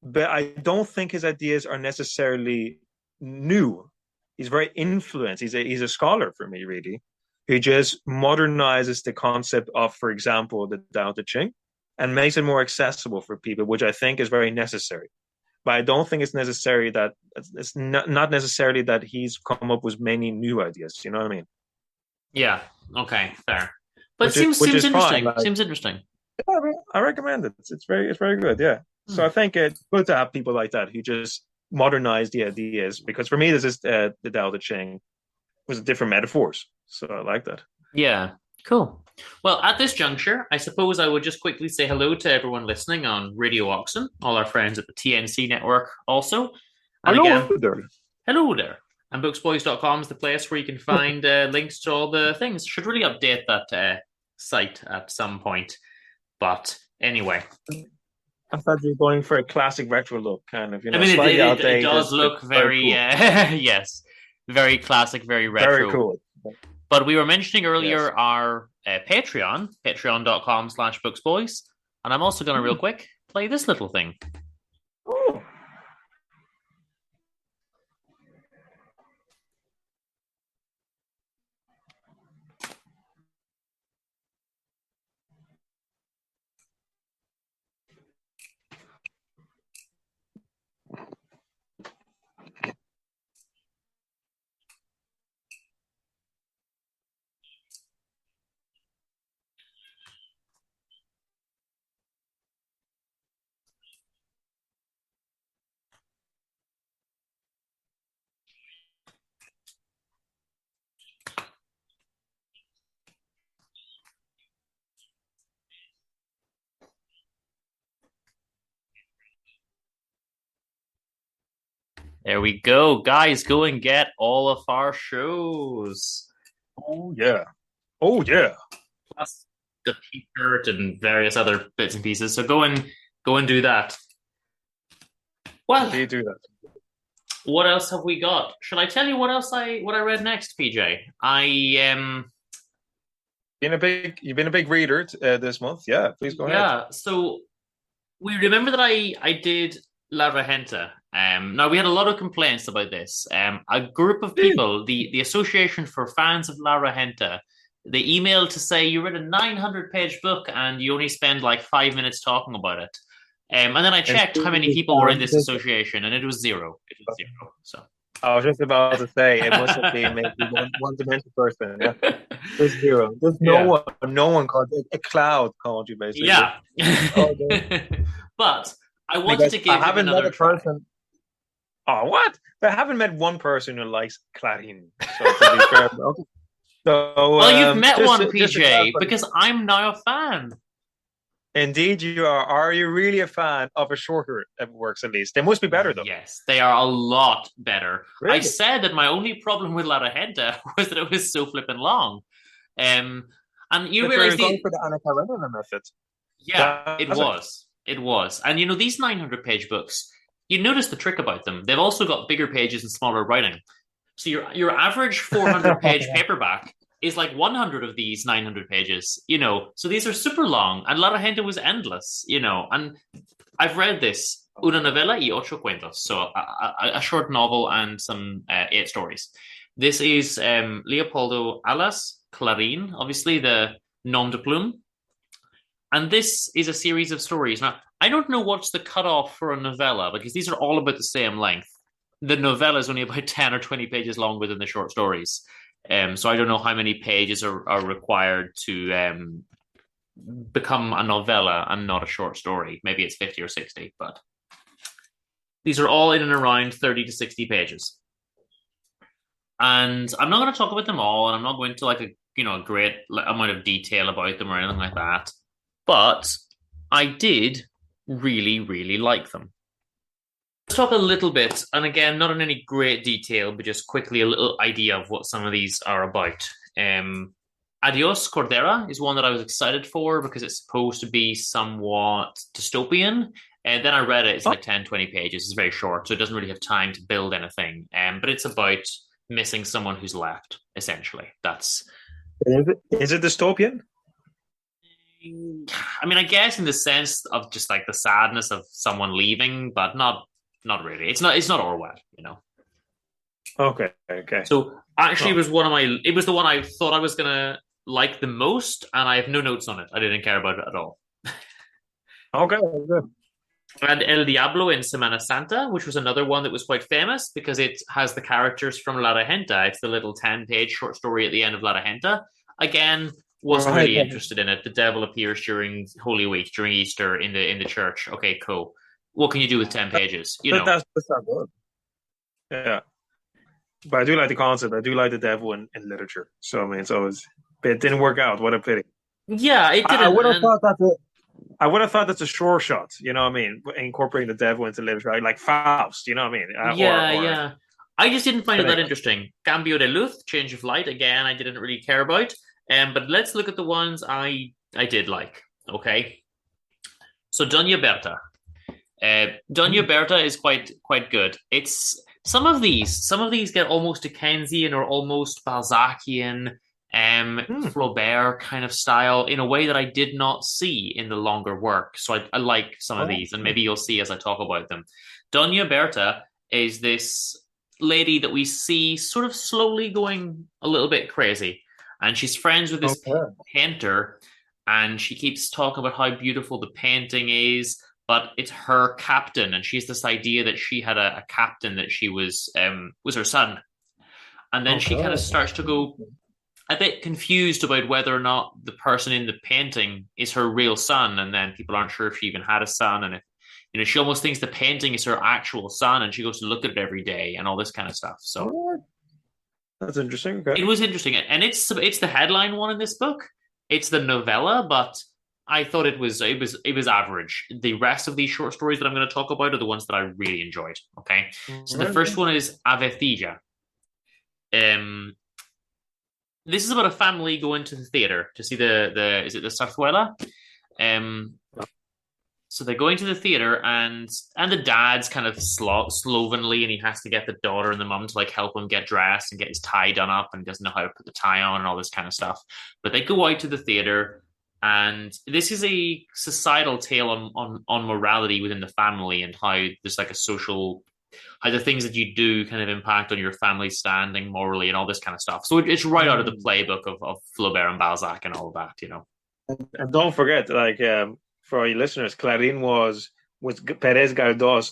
but I don't think his ideas are necessarily new. He's very influenced. He's a scholar for me, really. He just modernizes the concept of, for example, the Dao De Ching, and makes it more accessible for people, which I think is very necessary. But I don't think it's necessary that it's not necessarily that he's come up with many new ideas. You know what I mean? Yeah. Okay. Fair. But it seems interesting. Like, seems interesting. Yeah, I recommend it. It's very good. Yeah. So I think it's good to have people like that who just modernize the ideas, because for me, this is the Dao De Ching with different metaphors. So I like that. Yeah. Cool. Well, at this juncture, I suppose I would just quickly say hello to everyone listening on Radio Oxen, all our friends at the TNC network also. And hello there. Hello there. And booksboys.com is the place where you can find links to all the things. Should really update that site at some point. But anyway. I thought you were going for a classic retro look, kind of. I mean, it does look very, cool. Yes, very classic, very retro. Very cool. But we were mentioning earlier our Patreon, patreon.com/booksboys. And I'm also going to real quick play this little thing. Oh. There we go. Guys, go and get all of our shows. Oh, yeah. Oh, yeah. Plus the t-shirt and various other bits and pieces. So go and do that. Well, you do that. What else have we got? Shall I tell you what I read next, PJ? You've been a big reader this month. Yeah, please go ahead. Yeah, so we remember that I did La Regenta. Now, we had a lot of complaints about this. A group of people, the Association for Fans of La Regenta, they emailed to say you read a 900-page book and you only spend like 5 minutes talking about it. And then I checked how many people were in this association, and it was zero. It was zero. So I was just about to say it must have been maybe one demented person. Yeah, there's zero. There's no one. No one called it. A cloud called you basically. Yeah. But I wanted to give him another try. Oh, what? I haven't met one person who likes Clarín. So to be fair, okay. So, well, you've met one, PJ, because I'm now a fan. Indeed, you are. Are you really a fan of a shorter works, at least? They must be better, though. Yes, they are a lot better. Really? I said that my only problem with La Regenta was that it was so flippin' long. And you realize going for the Anna Karenina method. Yeah, it was. It was. And, these 900-page books, you notice the trick about them. They've also got bigger pages and smaller writing. So your average 400-page paperback is like 100 of these 900 pages, So these are super long, and La Regenta was endless, And I've read this, una novela y ocho cuentos, so a short novel and some 8 stories. This is Leopoldo Alas, Clarín, obviously the nom de plume. And this is a series of stories. Now, I don't know what's the cutoff for a novella, because these are all about the same length. The novella is only about 10 or 20 pages longer than the short stories. So I don't know how many pages are required to become a novella and not a short story. Maybe it's 50 or 60, but these are all in and around 30 to 60 pages. And I'm not going to talk about them all, and I'm not going to like a great amount of detail about them or anything like that. But I did really, really like them. Let's talk a little bit, and again, not in any great detail, but just quickly a little idea of what some of these are about. Adios Cordera is one that I was excited for because it's supposed to be somewhat dystopian. And then I read it. It's like 10, 20 pages. It's very short, so it doesn't really have time to build anything. But it's about missing someone who's left, essentially. Is it dystopian? I mean, I guess in the sense of just like the sadness of someone leaving, but not really. It's not Orwell, Okay. So actually, it was the one I thought I was gonna like the most, and I have no notes on it. I didn't care about it at all. Okay, good. And El Diablo in Semana Santa, which was another one that was quite famous because it has the characters from La Regenta. It's the little 10-page short story at the end of La Regenta. Again, wasn't really interested in it. The devil appears during Holy Week, during Easter in the church. Okay, cool. What can you do with 10 pages? That's not good. Yeah. But I do like the concept. I do like the devil in literature. So, I mean, but it didn't work out. What a pity. Yeah, it didn't. I would have thought that's a sure shot, you know what I mean? Incorporating the devil into literature, like Faust, you know what I mean? Yeah. I just didn't find it that interesting. Cambio de luz, change of light, again, I didn't really care about. But let's look at the ones I did like, okay? So Doña Berta. Doña Berta is quite good. It's some of these get almost Dickensian or almost Balzacian, Flaubert kind of style in a way that I did not see in the longer work. So I like some of these, and maybe you'll see as I talk about them. Doña Berta is this lady that we see sort of slowly going a little bit crazy, and she's friends with this painter, and she keeps talking about how beautiful the painting is, but it's her captain, and she has this idea that she had a captain that she was her son. And then she kind of starts to go a bit confused about whether or not the person in the painting is her real son, and then people aren't sure if she even had a son, and if she almost thinks the painting is her actual son, and she goes to look at it every day and all this kind of stuff. So that's interesting. Okay. It was interesting, and it's the headline one in this book. It's the novella, but I thought it was average. The rest of these short stories that I'm going to talk about are the ones that I really enjoyed. Okay, so the first one is Avethilla. This is about a family going to the theater to see is it the Zarzuela? So they're going to the theater, and the dad's kind of slovenly, and he has to get the daughter and the mum to like help him get dressed and get his tie done up, and he doesn't know how to put the tie on and all this kind of stuff. But they go out to the theater, and this is a societal tale on morality within the family, and how there's like how the things that you do kind of impact on your family's standing morally and all this kind of stuff. So it's right out of the playbook of Flaubert and Balzac and all of that, And don't forget, like, for our listeners, Clarín was was Perez Galdós,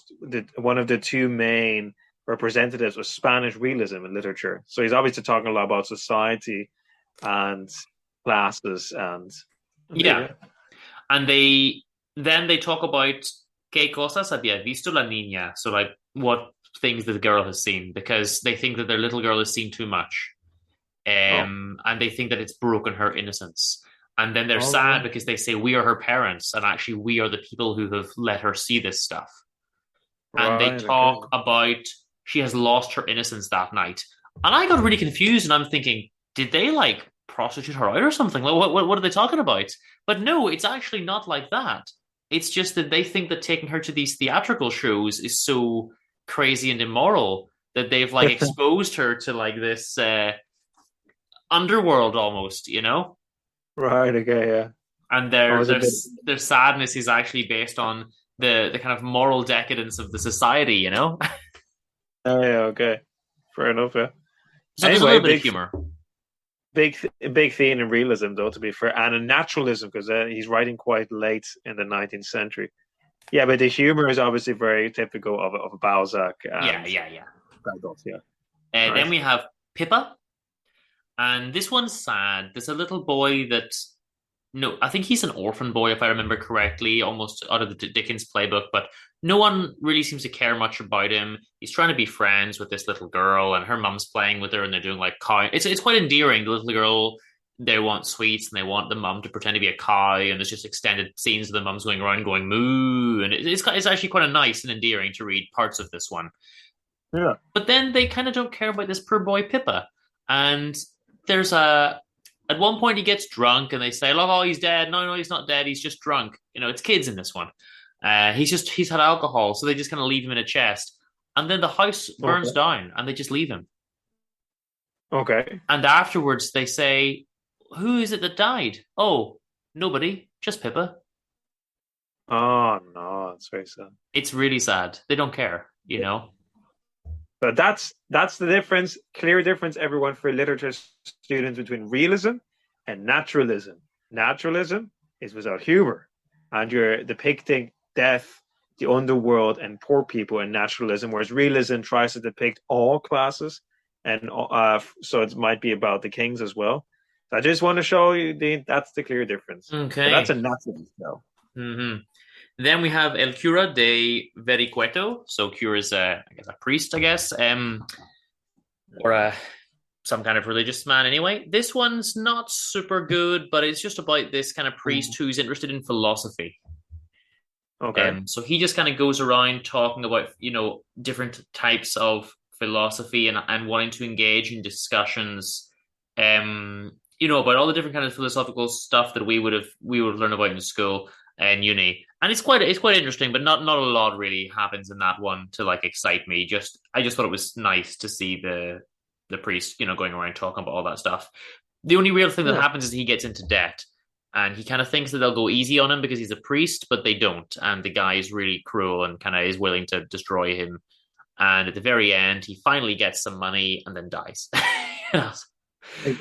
one of the two main representatives of Spanish realism in literature. So he's obviously talking a lot about society and classes and yeah. And then they talk about qué cosas había visto la niña. So like what things that the girl has seen, because they think that their little girl has seen too much. And they think that it's broken her innocence. And then they're sad because they say we are her parents, and actually we are the people who have let her see this stuff. And they talk about she has lost her innocence that night. And I got really confused, and I'm thinking, did they like prostitute her out or something? Like, what are they talking about? But no, it's actually not like that. It's just that they think that taking her to these theatrical shows is so crazy and immoral that they've like exposed her to like this underworld almost, you know? Right, okay, yeah. And their sadness is actually based on the kind of moral decadence of the society, you know? Oh, yeah, okay. Fair enough, yeah. So there's a little bit of humor. Big theme in realism, though, to be fair, and in naturalism, because he's writing quite late in the 19th century. Yeah, but the humor is obviously very typical of Balzac. And Yeah. Galdós, yeah. Right. Then we have Pippa. And this one's sad. There's a little boy that... No, I think he's an orphan boy, if I remember correctly, almost out of the Dickens playbook, but no one really seems to care much about him. He's trying to be friends with this little girl, and her mum's playing with her, and they're doing like cow. It's quite endearing. The little girl, they want sweets, and they want the mum to pretend to be a cow, and there's just extended scenes of the mums going around going moo, and it's actually quite nice and endearing to read parts of this one. Yeah. But then they kind of don't care about this poor boy Pippa, and there's at one point he gets drunk and they say, oh, he's dead. No, he's not dead. He's just drunk. You know, it's kids in this one. He's had alcohol. So they just kind of leave him in a chest. And then the house burns down and they just leave him. Okay. And afterwards they say, who is it that died? Oh, nobody. Just Pippa. Oh, no. That's very sad. It's really sad. They don't care, you know? But that's the difference, clear difference, everyone, for literature students between realism and naturalism. Naturalism is without humor, and you're depicting death, the underworld, and poor people in naturalism, whereas realism tries to depict all classes, and so it might be about the kings as well. So I just want to show you that's the clear difference. Okay. But that's a naturalist, though. Mm-hmm. Then we have El Cura De Vericueto. So Cura is a priest, I guess, or some kind of religious man anyway. This one's not super good, but it's just about this kind of priest who's interested in philosophy. Okay. So he just kind of goes around talking about, you know, different types of philosophy and wanting to engage in discussions, you know, about all the different kind of philosophical stuff that we would learn about in school and uni. And it's quite interesting, but not a lot really happens in that one to like excite me. I just thought it was nice to see the priest, you know, going around talking about all that stuff. The only real thing that happens is he gets into debt, and he kind of thinks that they'll go easy on him because he's a priest, but they don't. And the guy is really cruel and kind of is willing to destroy him. And at the very end, he finally gets some money and then dies.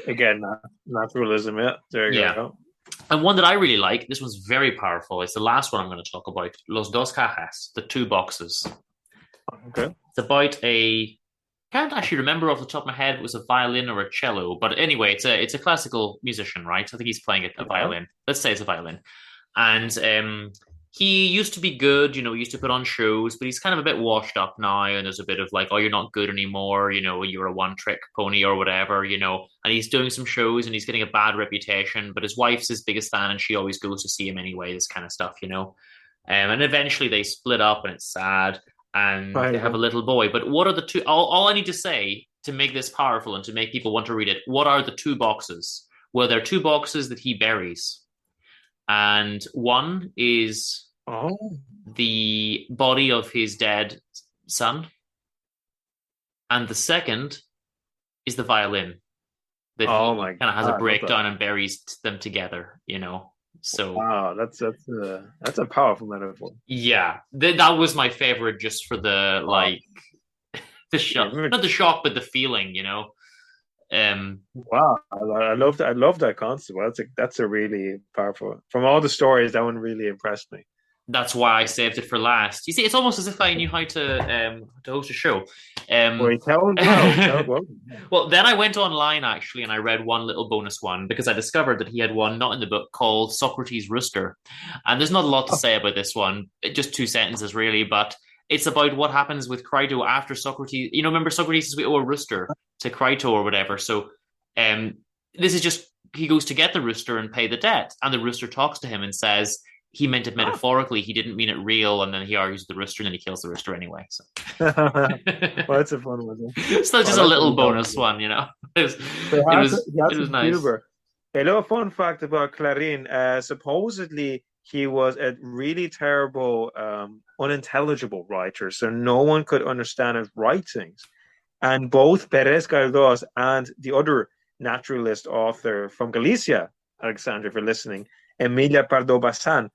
Again, naturalism. Yeah, there you go. And one that I really like, this one's very powerful. It's the last one I'm going to talk about. Los dos cajas, the two boxes. Okay. It's about can't actually remember off the top of my head if it was a violin or a cello, but anyway, it's a classical musician, right? I think he's playing a violin. Let's say it's a violin. And he used to be good, you know, he used to put on shows, but he's kind of a bit washed up now, and there's a bit of like, oh, you're not good anymore, you know, you're a one-trick pony or whatever, you know, and he's doing some shows and he's getting a bad reputation, but his wife's his biggest fan and she always goes to see him anyway, this kind of stuff, you know. And eventually they split up and it's sad, and they have a little boy. But what are the two, all I need to say to make this powerful and to make people want to read it, what are the two boxes? Well, there are two boxes that he buries. And one is the body of his dead son. And the second is the violin that he kind of has a breakdown and buries them together, you know. So wow, that's a powerful metaphor. Yeah, that was my favorite, just for the like the shock, not the shock, but the feeling, you know. Wow, I love that concept. That's a really powerful. From all the stories, that one really impressed me. That's why I saved it for last. You see, it's almost as if I knew how to host a show. Well, tell it well. Tell it well. Well, then I went online actually, and I read one little bonus one because I discovered that he had one not in the book called Socrates Rooster, and there's not a lot to say about this one. Just 2 sentences really, but it's about what happens with Crito after Socrates. You know, remember Socrates says we owe a rooster to Crito or whatever. So, this is just he goes to get the rooster and pay the debt, and the rooster talks to him and says he meant it metaphorically. He didn't mean it real, and then he argues with the rooster, and then he kills the rooster anyway. So, well, that's a fun one. It's not just a little bonus one, you know. It was nice. A little fun fact about Clarín. Supposedly, he was a really terrible, unintelligible writer, so no one could understand his writings. And both Pérez Galdós and the other naturalist author from Galicia, Alexandra, if you're listening, Emilia Pardo Bazán,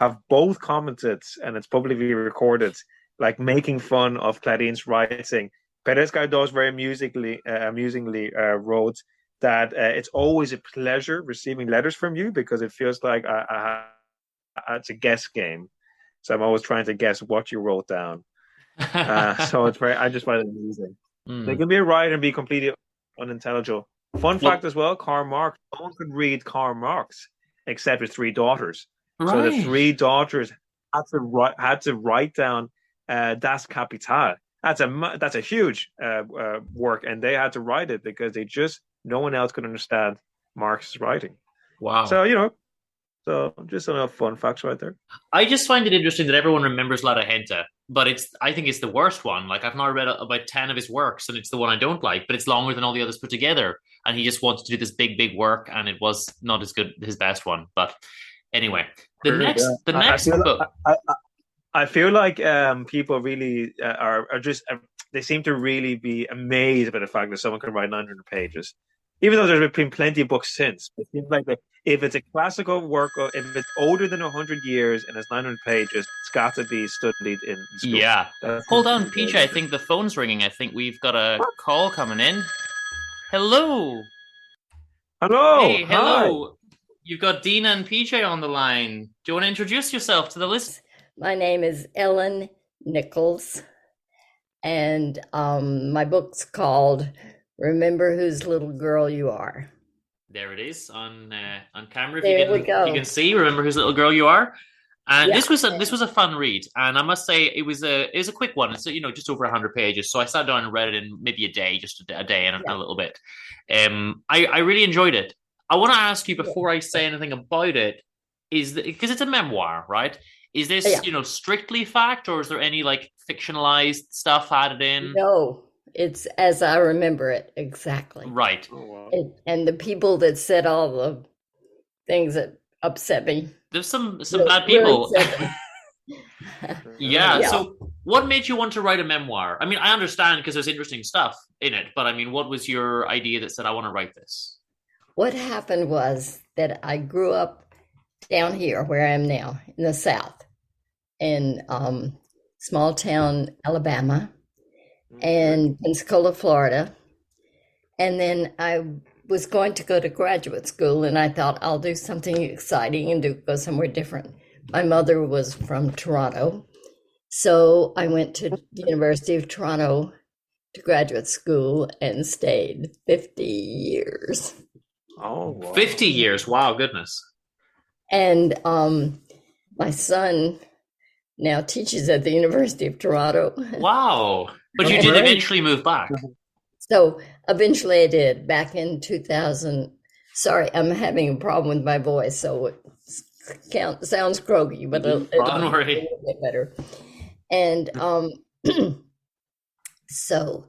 have both commented, and it's publicly recorded, like making fun of Clarín's writing. Pérez Galdós very amusingly wrote that it's always a pleasure receiving letters from you because it feels like it's a guess game. So I'm always trying to guess what you wrote down. So I just find it amusing. They can be a writer and be completely unintelligible. Fun fact as well, Karl Marx, no one could read Karl Marx except his 3 daughters. Right. So the 3 daughters had to write down Das Kapital. That's a huge work, and they had to write it because no one else could understand Marx's writing. Wow. So so just enough fun facts right there. I just find it interesting that everyone remembers La Gente, but I think it's the worst one. Like I've now read about 10 of his works, and it's the one I don't like, but it's longer than all the others put together. And he just wanted to do this big work, and it was not as good his best one. But anyway, the next book. I feel like people really are just they seem to really be amazed by the fact that someone can write 900 pages. Even though there's been plenty of books since, it seems like if it's a classical work, or if it's older than 100 years and it's 900 pages, it's got to be studied in school. Yeah. Hold on, PJ. I think the phone's ringing. I think we've got a call coming in. Hello. Hello. Hey, hello. Hi. You've got Dina and PJ on the line. Do you want to introduce yourself to the list? My name is Ellen Nicols, and my book's called Remember Whose Little Girl You Are. There it is on camera. There you can see Remember Whose Little Girl You Are. And this was a fun read, and I must say it was a quick one. It's just over 100 pages. So I sat down and read it in maybe a day, just a day and a little bit. I really enjoyed it. I want to ask you before I say anything about it, because it's a memoir, right? Is this strictly fact, or is there any like fictionalized stuff added in? No, it's as I remember it exactly. Right. Oh, wow. And the people that said all the things that upset me. There's some bad people. Yeah. So what made you want to write a memoir? I mean, I understand because there's interesting stuff in it, but I mean, what was your idea that said, I want to write this? What happened was that I grew up down here where I am now in the South, in small town, Alabama, and Pensacola, Florida. And then I was going to go to graduate school, and I thought I'll do something exciting and go somewhere different. My mother was from Toronto, so I went to the University of Toronto to graduate school and stayed 50 years. Oh, wow. 50 years. Wow, goodness. And my son now teaches at the University of Toronto. Wow. But you did eventually move back. So eventually I did, back in 2000. Sorry, I'm having a problem with my voice, so it sounds croaky, but it'll get better. And so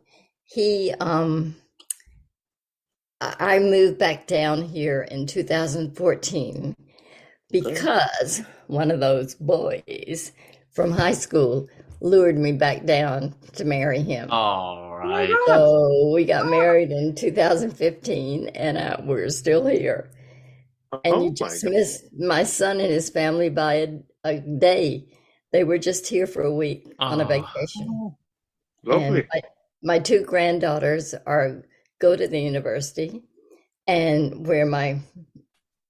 I moved back down here in 2014 because one of those boys from high school lured me back down to marry him. All right. So we got married in 2015, and we're still here. And you just missed my son and his family by a day. They were just here for a week on a vacation. Lovely. And my 2 granddaughters go to the university, and where my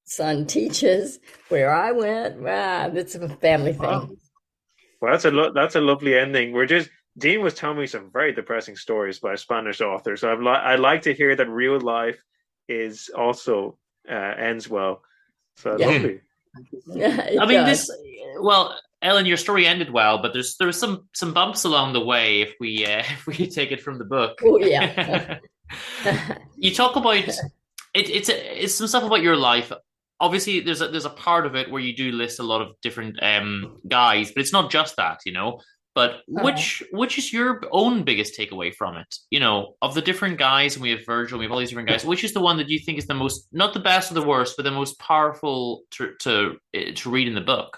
son teaches, where I went. It's a family thing. Wow. Well, that's a lovely ending. Dean was telling me some very depressing stories by Spanish authors. So I'd like to hear that real life is also ends well. So lovely. I mean, Ellen, your story ended well, but there's some bumps along the way if we take it from the book. Oh yeah. You talk about it's some stuff about your life. Obviously, there's a part of it where you do list a lot of different guys, but it's not just that, you know. But which is your own biggest takeaway from it? You know, of the different guys, and we have Virgil, we have all these different guys. Which is the one that you think is the most, not the best or the worst, but the most powerful to read in the book?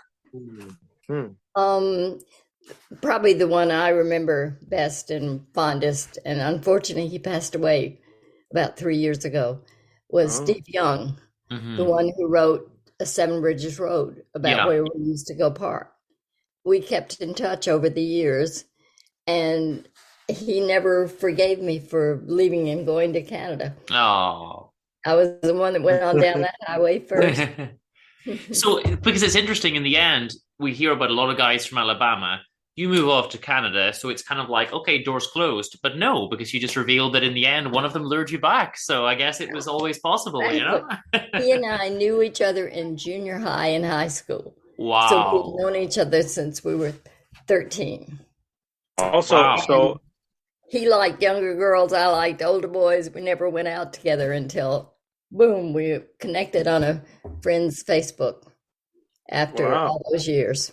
Probably the one I remember best and fondest, and unfortunately he passed away about 3 years ago, was Steve Young, the one who wrote A Seven Bridges Road, about where we used to go park. We kept in touch over the years, and he never forgave me for leaving and going to Canada. Oh, I was the one that went on down that highway first. So, because it's interesting, in the end, we hear about a lot of guys from Alabama. You move off to Canada, so it's kind of like, okay, doors closed. But no, because you just revealed that in the end, one of them lured you back. So I guess it was always possible, you know? He and I knew each other in junior high and high school. Wow. So we've known each other since we were 13. So he liked younger girls. I liked older boys. We never went out together until, boom, we connected on a friend's Facebook after all those years.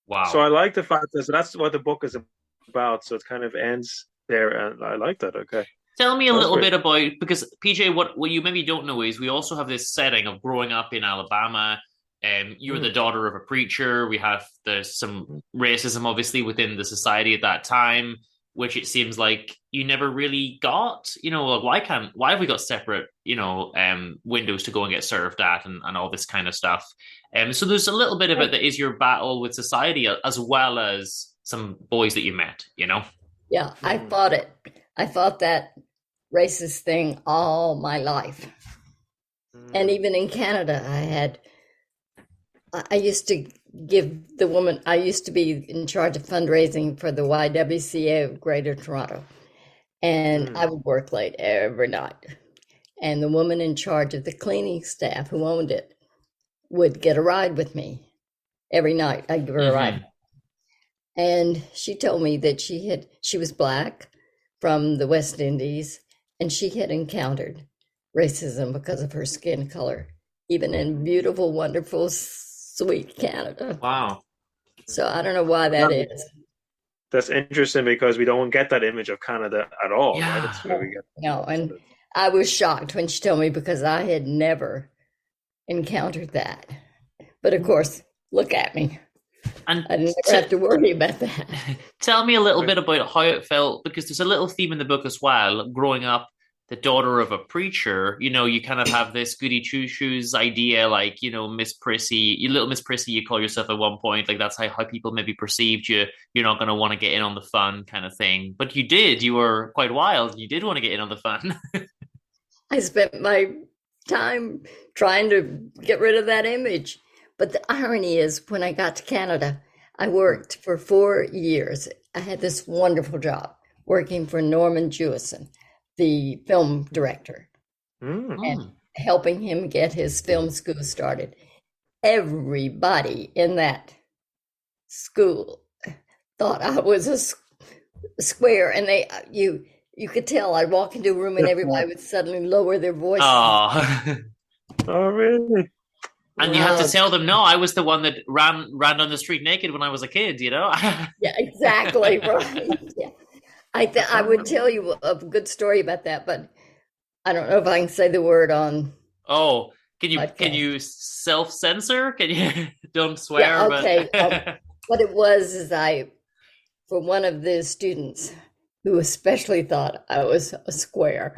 Wow. So I like the fact that that's what the book is about. So it kind of ends there. And I like that. Okay. Tell me a little bit about, because PJ, what you maybe don't know is we also have this setting of growing up in Alabama. You were the daughter of a preacher. We have some racism, obviously, within the society at that time, which it seems like you never really got. You know, like, why have we got separate, windows to go and get served at, and all this kind of stuff. So there's a little bit of it that is your battle with society, as well as some boys that you met. You know. Yeah, I fought it. I fought that racist thing all my life, and even in Canada, I used to give the woman, I used to be in charge of fundraising for the YWCA of Greater Toronto. And I would work late every night. And the woman in charge of the cleaning staff who owned it would get a ride with me every night. I'd give her a ride. And she told me that she was Black from the West Indies, and she had encountered racism because of her skin color, even in beautiful, wonderful, sweet Canada. Wow. So I don't know why that is. That's interesting because we don't get that image of Canada at all. Yeah. Right? That's where we get. No, and I was shocked when she told me, because I had never encountered that. But of course, look at me. And I didn't have to worry about that. Tell me a little bit about how it felt, because there's a little theme in the book as well. Growing up, the daughter of a preacher, you kind of have this goody two shoes idea, like, Miss Prissy, little Miss Prissy, you call yourself at one point, like that's how people maybe perceived you. You're not going to want to get in on the fun kind of thing. But you were quite wild. You did want to get in on the fun. I spent my time trying to get rid of that image. But the irony is, when I got to Canada, I worked for 4 years. I had this wonderful job working for Norman Jewison, the film director, and helping him get his film school started. Everybody in that school thought I was a square, and you could tell. I'd walk into a room and everybody would suddenly lower their voice. Oh, really? And you have to tell them, no, I was the one that ran down the street naked when I was a kid, Yeah, exactly, right. Yeah. I would tell you a good story about that, but I don't know if I can say the word on. Oh, can you self-censor? Can you don't swear? Yeah, okay. But... what it was is for one of the students who especially thought I was a square,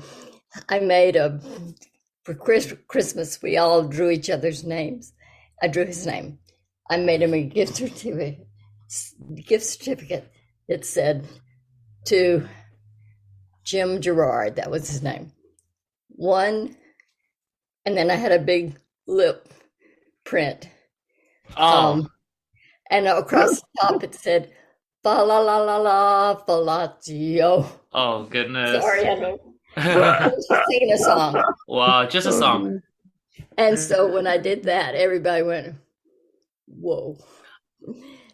I made for Christmas, we all drew each other's names. I drew his name. I made him a gift certificate. It said, to Jim Gerard, that was his name. 1, and then I had a big lip print. Oh, And across the top it said, fa la la la la, fellatio. oh goodness. Sorry, I was just singing a song. Wow, just a song. And so when I did that, everybody went, whoa.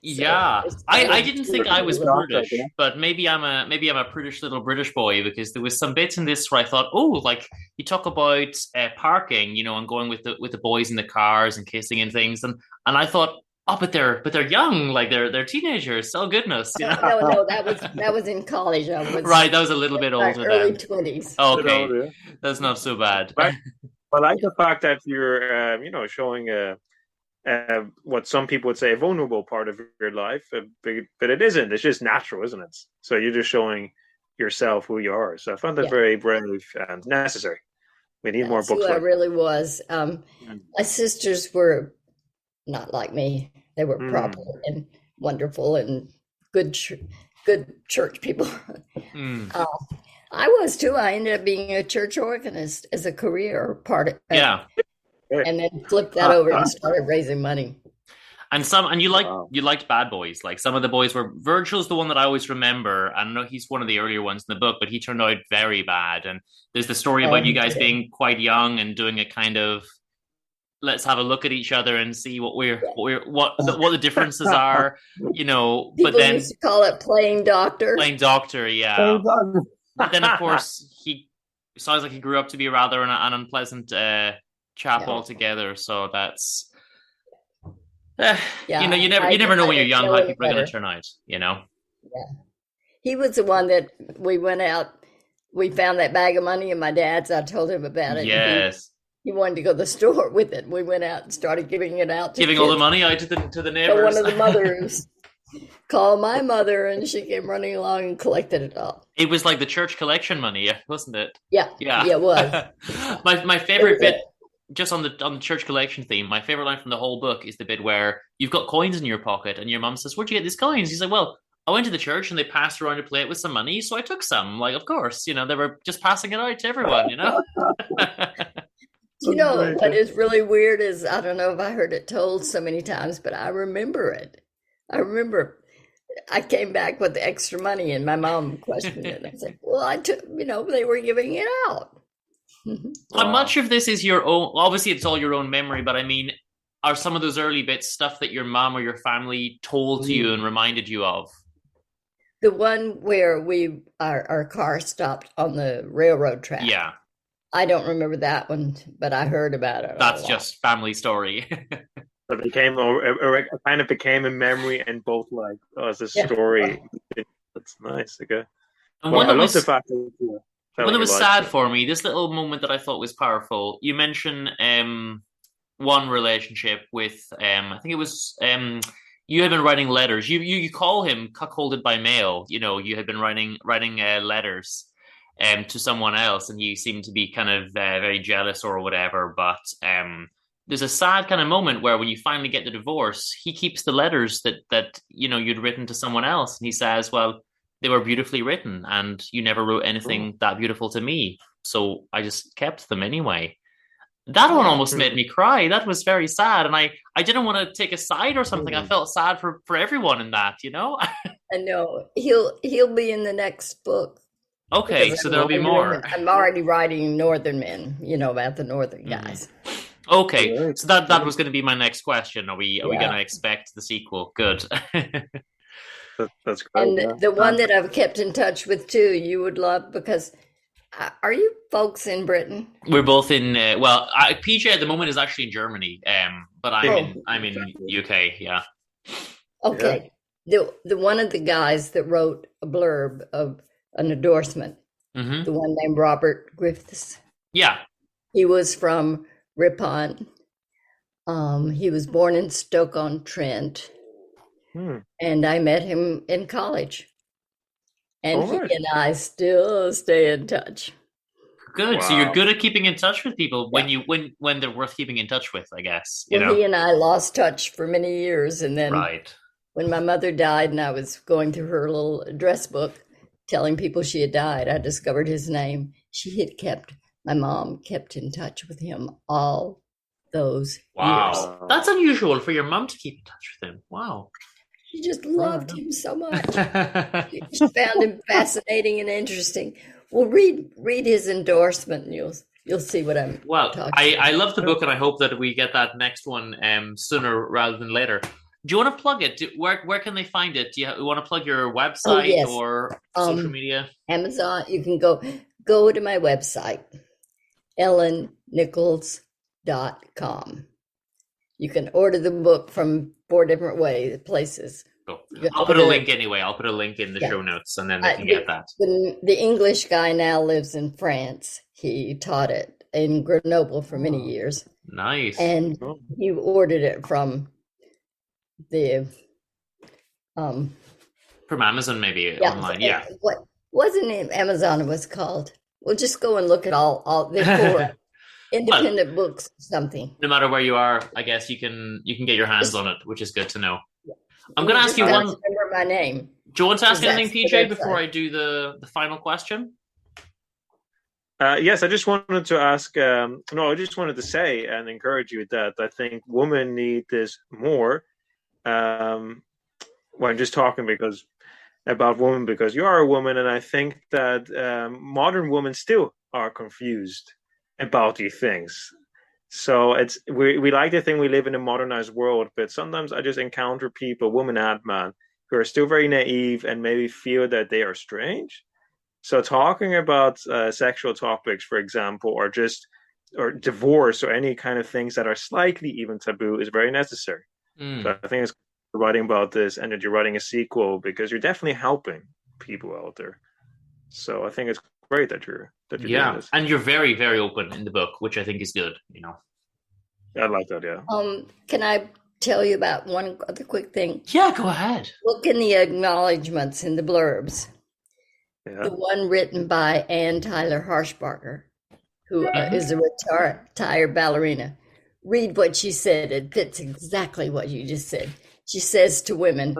Yeah, I didn't think I was Really prudish, yeah. but maybe I'm a prudish little British boy, because there was some bits in this where I thought, oh, like you talk about parking, and going with the boys in the cars and kissing and things, and I thought, oh, but they're young, like they're teenagers. Oh goodness, No, that was in college. I was Right, that was a little bit older early then. 20s. Okay, Yeah. that's not so bad. Right. I like the fact that you're, showing what some people would say a vulnerable part of your life, but it isn't. It's just natural, isn't it? So you're just showing yourself who you are. So I found that very brave and necessary. We need more books. Who I really was. My sisters were not like me. They were proper and wonderful and good church people. I was too. I ended up being a church organist as a career part of Yeah. And then flipped that over and started raising money. And you liked Bad Boys. Like some of the boys were Virgil's the one that I always remember. I know he's one of the earlier ones in the book, but he turned out very bad. And there's the story about you guys being quite young and doing a kind of let's have a look at each other and see what the differences are, People but then used to call it playing doctor. Playing doctor, yeah. But then of course he sounds like he grew up to be rather an unpleasant chap altogether. So that's you never know when you're young how people are going to turn out. Yeah, he was the one that we went out. We found that bag of money in my dad's. I told him about it. Yes. He wanted to go to the store with it. We went out and started giving it out. Giving all the money out to the neighbors. So one of the mothers called my mother, and she came running along and collected it all. It was like the church collection money, wasn't it? Yeah, it was. my favorite bit, just on the church collection theme, my favorite line from the whole book is the bit where you've got coins in your pocket, and your mum says, "Where'd you get these coins?" He's like, "Well, I went to the church and they passed around a plate with some money, so I took some." Like, of course, they were just passing it out to everyone, What is really weird is, I don't know if I heard it told so many times, but I remember it. I remember I came back with the extra money and my mom questioned it. I said, well, I took, they were giving it out. How much of this is your own? Obviously, it's all your own memory, but I mean, are some of those early bits stuff that your mom or your family told to you and reminded you of? The one where our car stopped on the railroad track. Yeah. I don't remember that one, but I heard about it. That's just family story. It kind of became a memory, and both like, it's a story. That's nice. Okay. And I love the fact that when it was sad for me, this little moment that I thought was powerful. You mentioned one relationship with I think it was you had been writing letters. You call him cuckolded by mail. You had been writing letters to someone else, and you seem to be kind of very jealous or whatever. But there's a sad kind of moment where when you finally get the divorce, he keeps the letters that you'd written to someone else, and he says, well, they were beautifully written and you never wrote anything that beautiful to me, so I just kept them anyway. That one almost made me cry. That was very sad, and I didn't want to take a side or something. I felt sad for everyone in that, I know he'll be in the next book. Okay, so there'll be more. I'm already writing Northern Men, about the Northern guys. Okay, so that was going to be my next question. Are we going to expect the sequel? Good. That's great. And the one that I've kept in touch with too, you would love, because are you folks in Britain? We're both in. PJ at the moment is actually in Germany, but I'm in UK. Yeah. Okay. Yeah. The one of the guys that wrote a blurb of an endorsement, the one named Robert Griffiths. Yeah. He was from Ripon. He was born in Stoke-on-Trent. And I met him in college. And he and I still stay in touch. Good. Wow. So you're good at keeping in touch with people when they're worth keeping in touch with, I guess. He and I lost touch for many years. And then when my mother died and I was going through her little address book telling people she had died, I discovered his name. My mom kept in touch with him all those Wow. years. That's unusual for your mum to keep in touch with him. Wow. She just loved him so much. She found him fascinating and interesting. Well, read his endorsement, and you'll see what I'm talking about. I love the book, and I hope that we get that next one sooner rather than later. Do you want to plug it? Where can they find it? Do you want to plug your website or social media? Amazon. You can go to my website, ellennicols.com. You can order the book from 4 different places. Cool. I'll put a link anyway. I'll put a link in the show notes, and then they can get that. The English guy now lives in France. He taught it in Grenoble for many years. Nice. And he ordered it from from Amazon, maybe online. Yeah. What wasn't it Amazon? It was called. Well, just go and look at all the 4 independent books or something. No matter where you are, I guess you can get your hands on it, which is good to know. I'm going to ask you one. Remember my name. Do you want to ask anything, PJ, before I do the final question? Yes, I just wanted to ask. I just wanted to say and encourage you that I think women need this more. When I'm just talking about women because you are a woman, and I think that modern women still are confused about these things. So we like to think we live in a modernized world, but sometimes I just encounter people, women and men, who are still very naive and maybe feel that they are strange. So talking about sexual topics, for example, or divorce or any kind of things that are slightly even taboo is very necessary. So I think it's writing about this and that you're writing a sequel because you're definitely helping people out there. So I think it's great that you're doing this. And you're very, very open in the book, which I think is good, Yeah, I like that, yeah. Can I tell you about one other quick thing? Yeah, go ahead. Look in the acknowledgments in the blurbs. Yeah. The one written by Ann Tyler Harshbarger, who is a retired ballerina. Read what she said. It fits exactly what you just said. She says to women,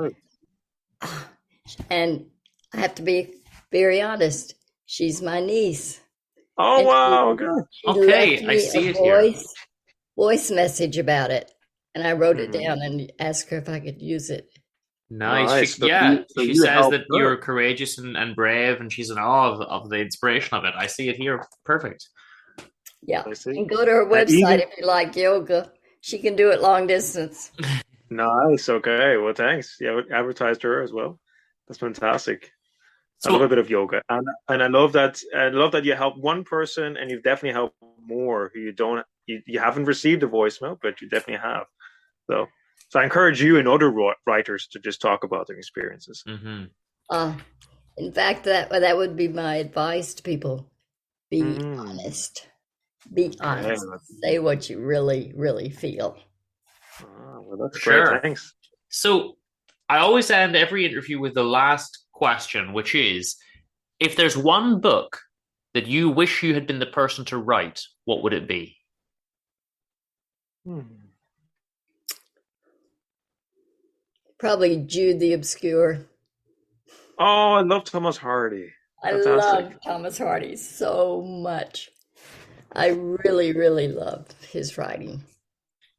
and I have to be very honest, she's my niece. Oh, wow. Good. Okay, I see it here. Voice message about it. And I wrote it down and asked her if I could use it. Nice. She says that you're courageous and brave, and she's in awe of the inspiration of it. I see it here. Perfect. Yeah. And go to her website if you like yoga. She can do it long distance. Nice. Okay. Well, thanks. Yeah, advertised her as well. That's fantastic. I love a bit of yoga, and I love that. I love that you help one person, and you've definitely helped more who you haven't received a voicemail, but you definitely have. So I encourage you and other writers to just talk about their experiences. Mm-hmm. In fact, that would be my advice to people: be honest. Be honest. Say what you really, really feel. Well, that's great. Thanks. So I always end every interview with the last question, which is, if there's one book that you wish you had been the person to write, what would it be? Probably Jude the Obscure. Oh, I love Thomas Hardy. Fantastic. I love Thomas Hardy so much. I really, really love his writing.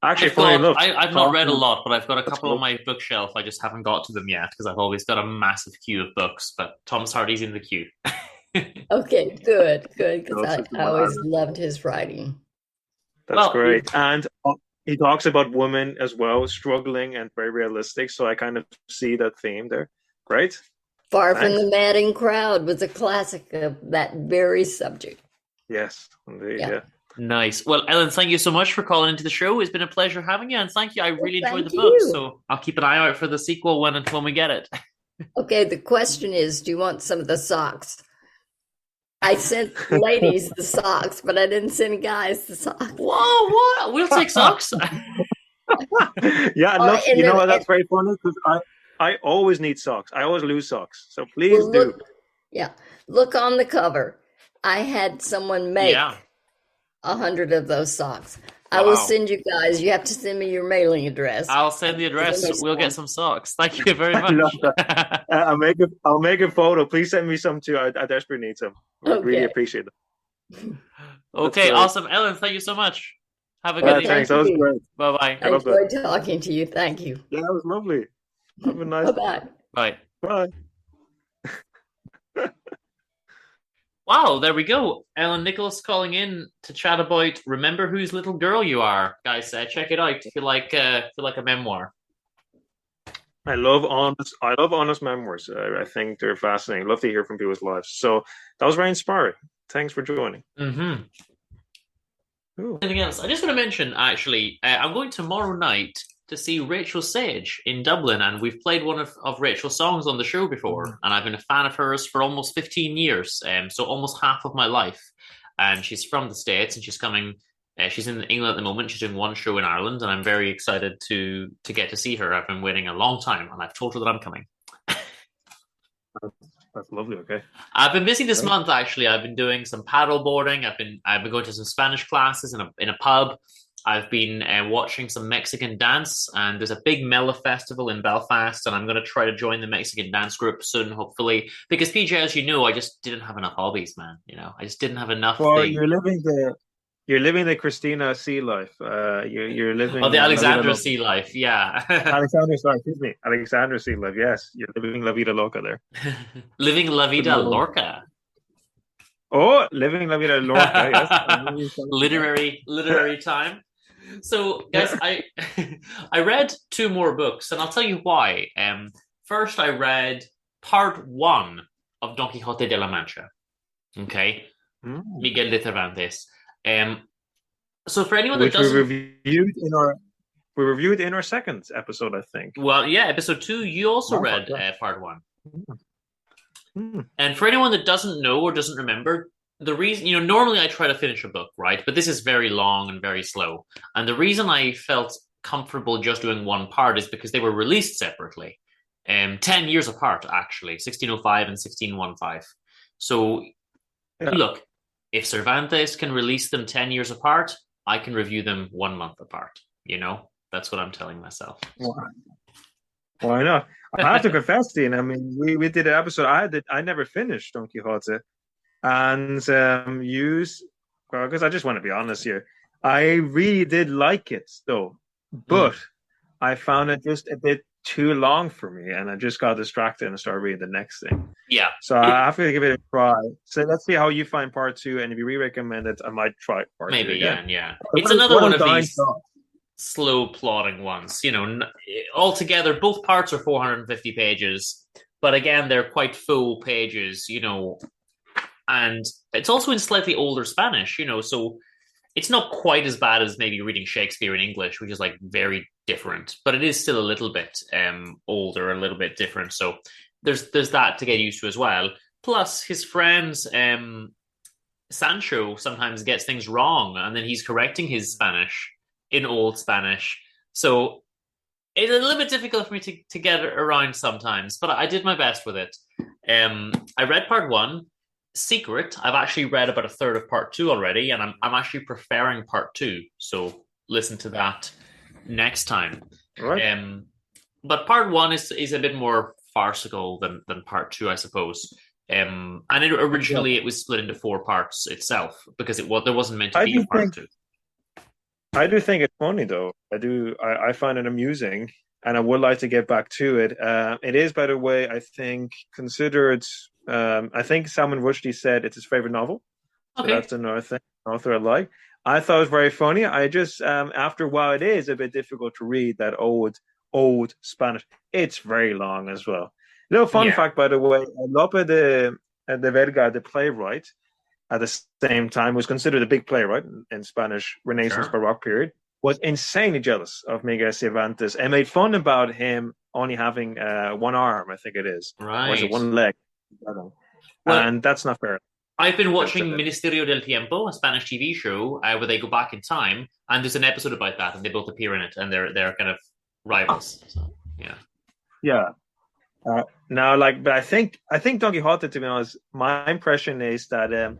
Actually, I've not read a lot, but I've got a couple on my bookshelf. I just haven't got to them yet because I've always got a massive queue of books. But Thomas Hardy's in the queue. Okay, good. Because I always loved his writing. That's great. And he talks about women as well, struggling and very realistic. So I kind of see that theme there. Great. Far from the Madding Crowd was a classic of that very subject. Yes, indeed. Yeah. Nice. Well, Ellen, thank you so much for calling into the show. It's been a pleasure having you, and thank you. I really enjoyed the book, so I'll keep an eye out for the sequel when we get it. Okay, the question is, do you want some of the socks? I sent ladies the socks, but I didn't send guys the socks. Whoa, what? We'll take socks. Yeah, that's very funny because I always need socks. I always lose socks, so please do. Yeah, look on the cover. I had someone make 100 of those socks. I will send you guys. You have to send me your mailing address. I'll send the address. We'll get some socks. Thank you very much. I'll make a photo. Please send me some too. I desperately need some. I really appreciate it. Okay, awesome. Ellen, thank you so much. Have a good evening. Thanks. That was great. Bye-bye. I enjoyed talking to you. Thank you. Yeah, that was lovely. Have a nice Bye-bye. Bye. Bye. Wow, there we go. Ellen Nicols calling in to chat about Remember Whose Little Girl You Are. Guys, check it out if you like a memoir. I love honest memoirs. I think they're fascinating. Love to hear from people's lives. So that was very inspiring. Thanks for joining. Mm-hmm. Ooh. Anything else? I just want to mention, actually, I'm going tomorrow night to see Rachel Sage in Dublin, and we've played one of Rachel's songs on the show before, and I've been a fan of hers for almost 15 years, so almost half of my life. And she's from the States, and she's coming. She's in England at the moment. She's doing one show in Ireland, and I'm very excited to get to see her. I've been waiting a long time, and I've told her that I'm coming. That's lovely. Okay. I've been busy this month. Actually, I've been doing some paddle boarding. I've been going to some Spanish classes in a pub. I've been watching some Mexican dance, and there's a big Mela festival in Belfast, and I'm going to try to join the Mexican dance group soon, hopefully. Because PJ, as you know, I just didn't have enough hobbies, man. I just didn't have enough. Well, you're living the Christina C life. You're living the Alexandra C life. Yeah. Alexandra C life. Yes, you're living La Vida Loca there. Living La Vida Lorca. Oh, living La Vida Lorca. Yes. literary time. So, guys, I read 2 more books, and I'll tell you why. First, I read part 1 of Don Quixote de la Mancha. Okay, Miguel de Cervantes. So for anyone that doesn't, we reviewed in our second episode, I think. Well, yeah, episode 2. You also read part 1. And for anyone that doesn't know or doesn't remember, the reason, normally I try to finish a book, right? But this is very long and very slow. And the reason I felt comfortable just doing one part is because they were released separately. 10 years apart, actually, 1605 and 1615. So, look, if Cervantes can release them 10 years apart, I can review them 1 month apart. That's what I'm telling myself. Why not? I have to confess, Dean. I mean, we did an episode. I never finished Don Quixote, and because I just want to be honest here, I really did like it, though, but I found it just a bit too long for me, and I just got distracted and started reading the next thing. Yeah. So I have to give it a try. So let's see how you find part 2, and if you recommend it, I might try part 2 again. Yeah. It's another one of these slow plodding ones. Altogether, both parts are 450 pages, but again, they're quite full pages, and it's also in slightly older Spanish, so it's not quite as bad as maybe reading Shakespeare in English, which is like very different, but it is still a little bit older, a little bit different. So there's that to get used to as well. Plus, his friend Sancho sometimes gets things wrong, and then he's correcting his Spanish in Old Spanish. So it's a little bit difficult for me to get around sometimes, but I did my best with it. I read part 1. Secret, I've actually read about a third of part 2 already, and I'm actually preferring part 2. So listen to that next time. Right. But part 1 is a bit more farcical than part 2, I suppose. And originally it was split into 4 parts itself because there wasn't meant to be a part 2. I do think it's funny, though. I find it amusing, and I would like to get back to it. It is, by the way, I think, considered. I think Salman Rushdie said it's his favorite novel. So that's another thing, author I like. I thought it was very funny. I just, after a while, it is a bit difficult to read that old Spanish. It's very long as well. Little fun fact, by the way, Lope de Verga, the playwright, at the same time was considered a big playwright in Spanish Renaissance Baroque period, was insanely jealous of Miguel Cervantes and made fun about him only having 1 arm, I think it is. Right. Or is it 1 leg? And that's not fair. I've been watching Ministerio del Tiempo, a Spanish TV show where they go back in time, and there's an episode about that, and they both appear in it, and they're kind of rivals. So, yeah. Now, but I think Don Quixote, to be honest, my impression is that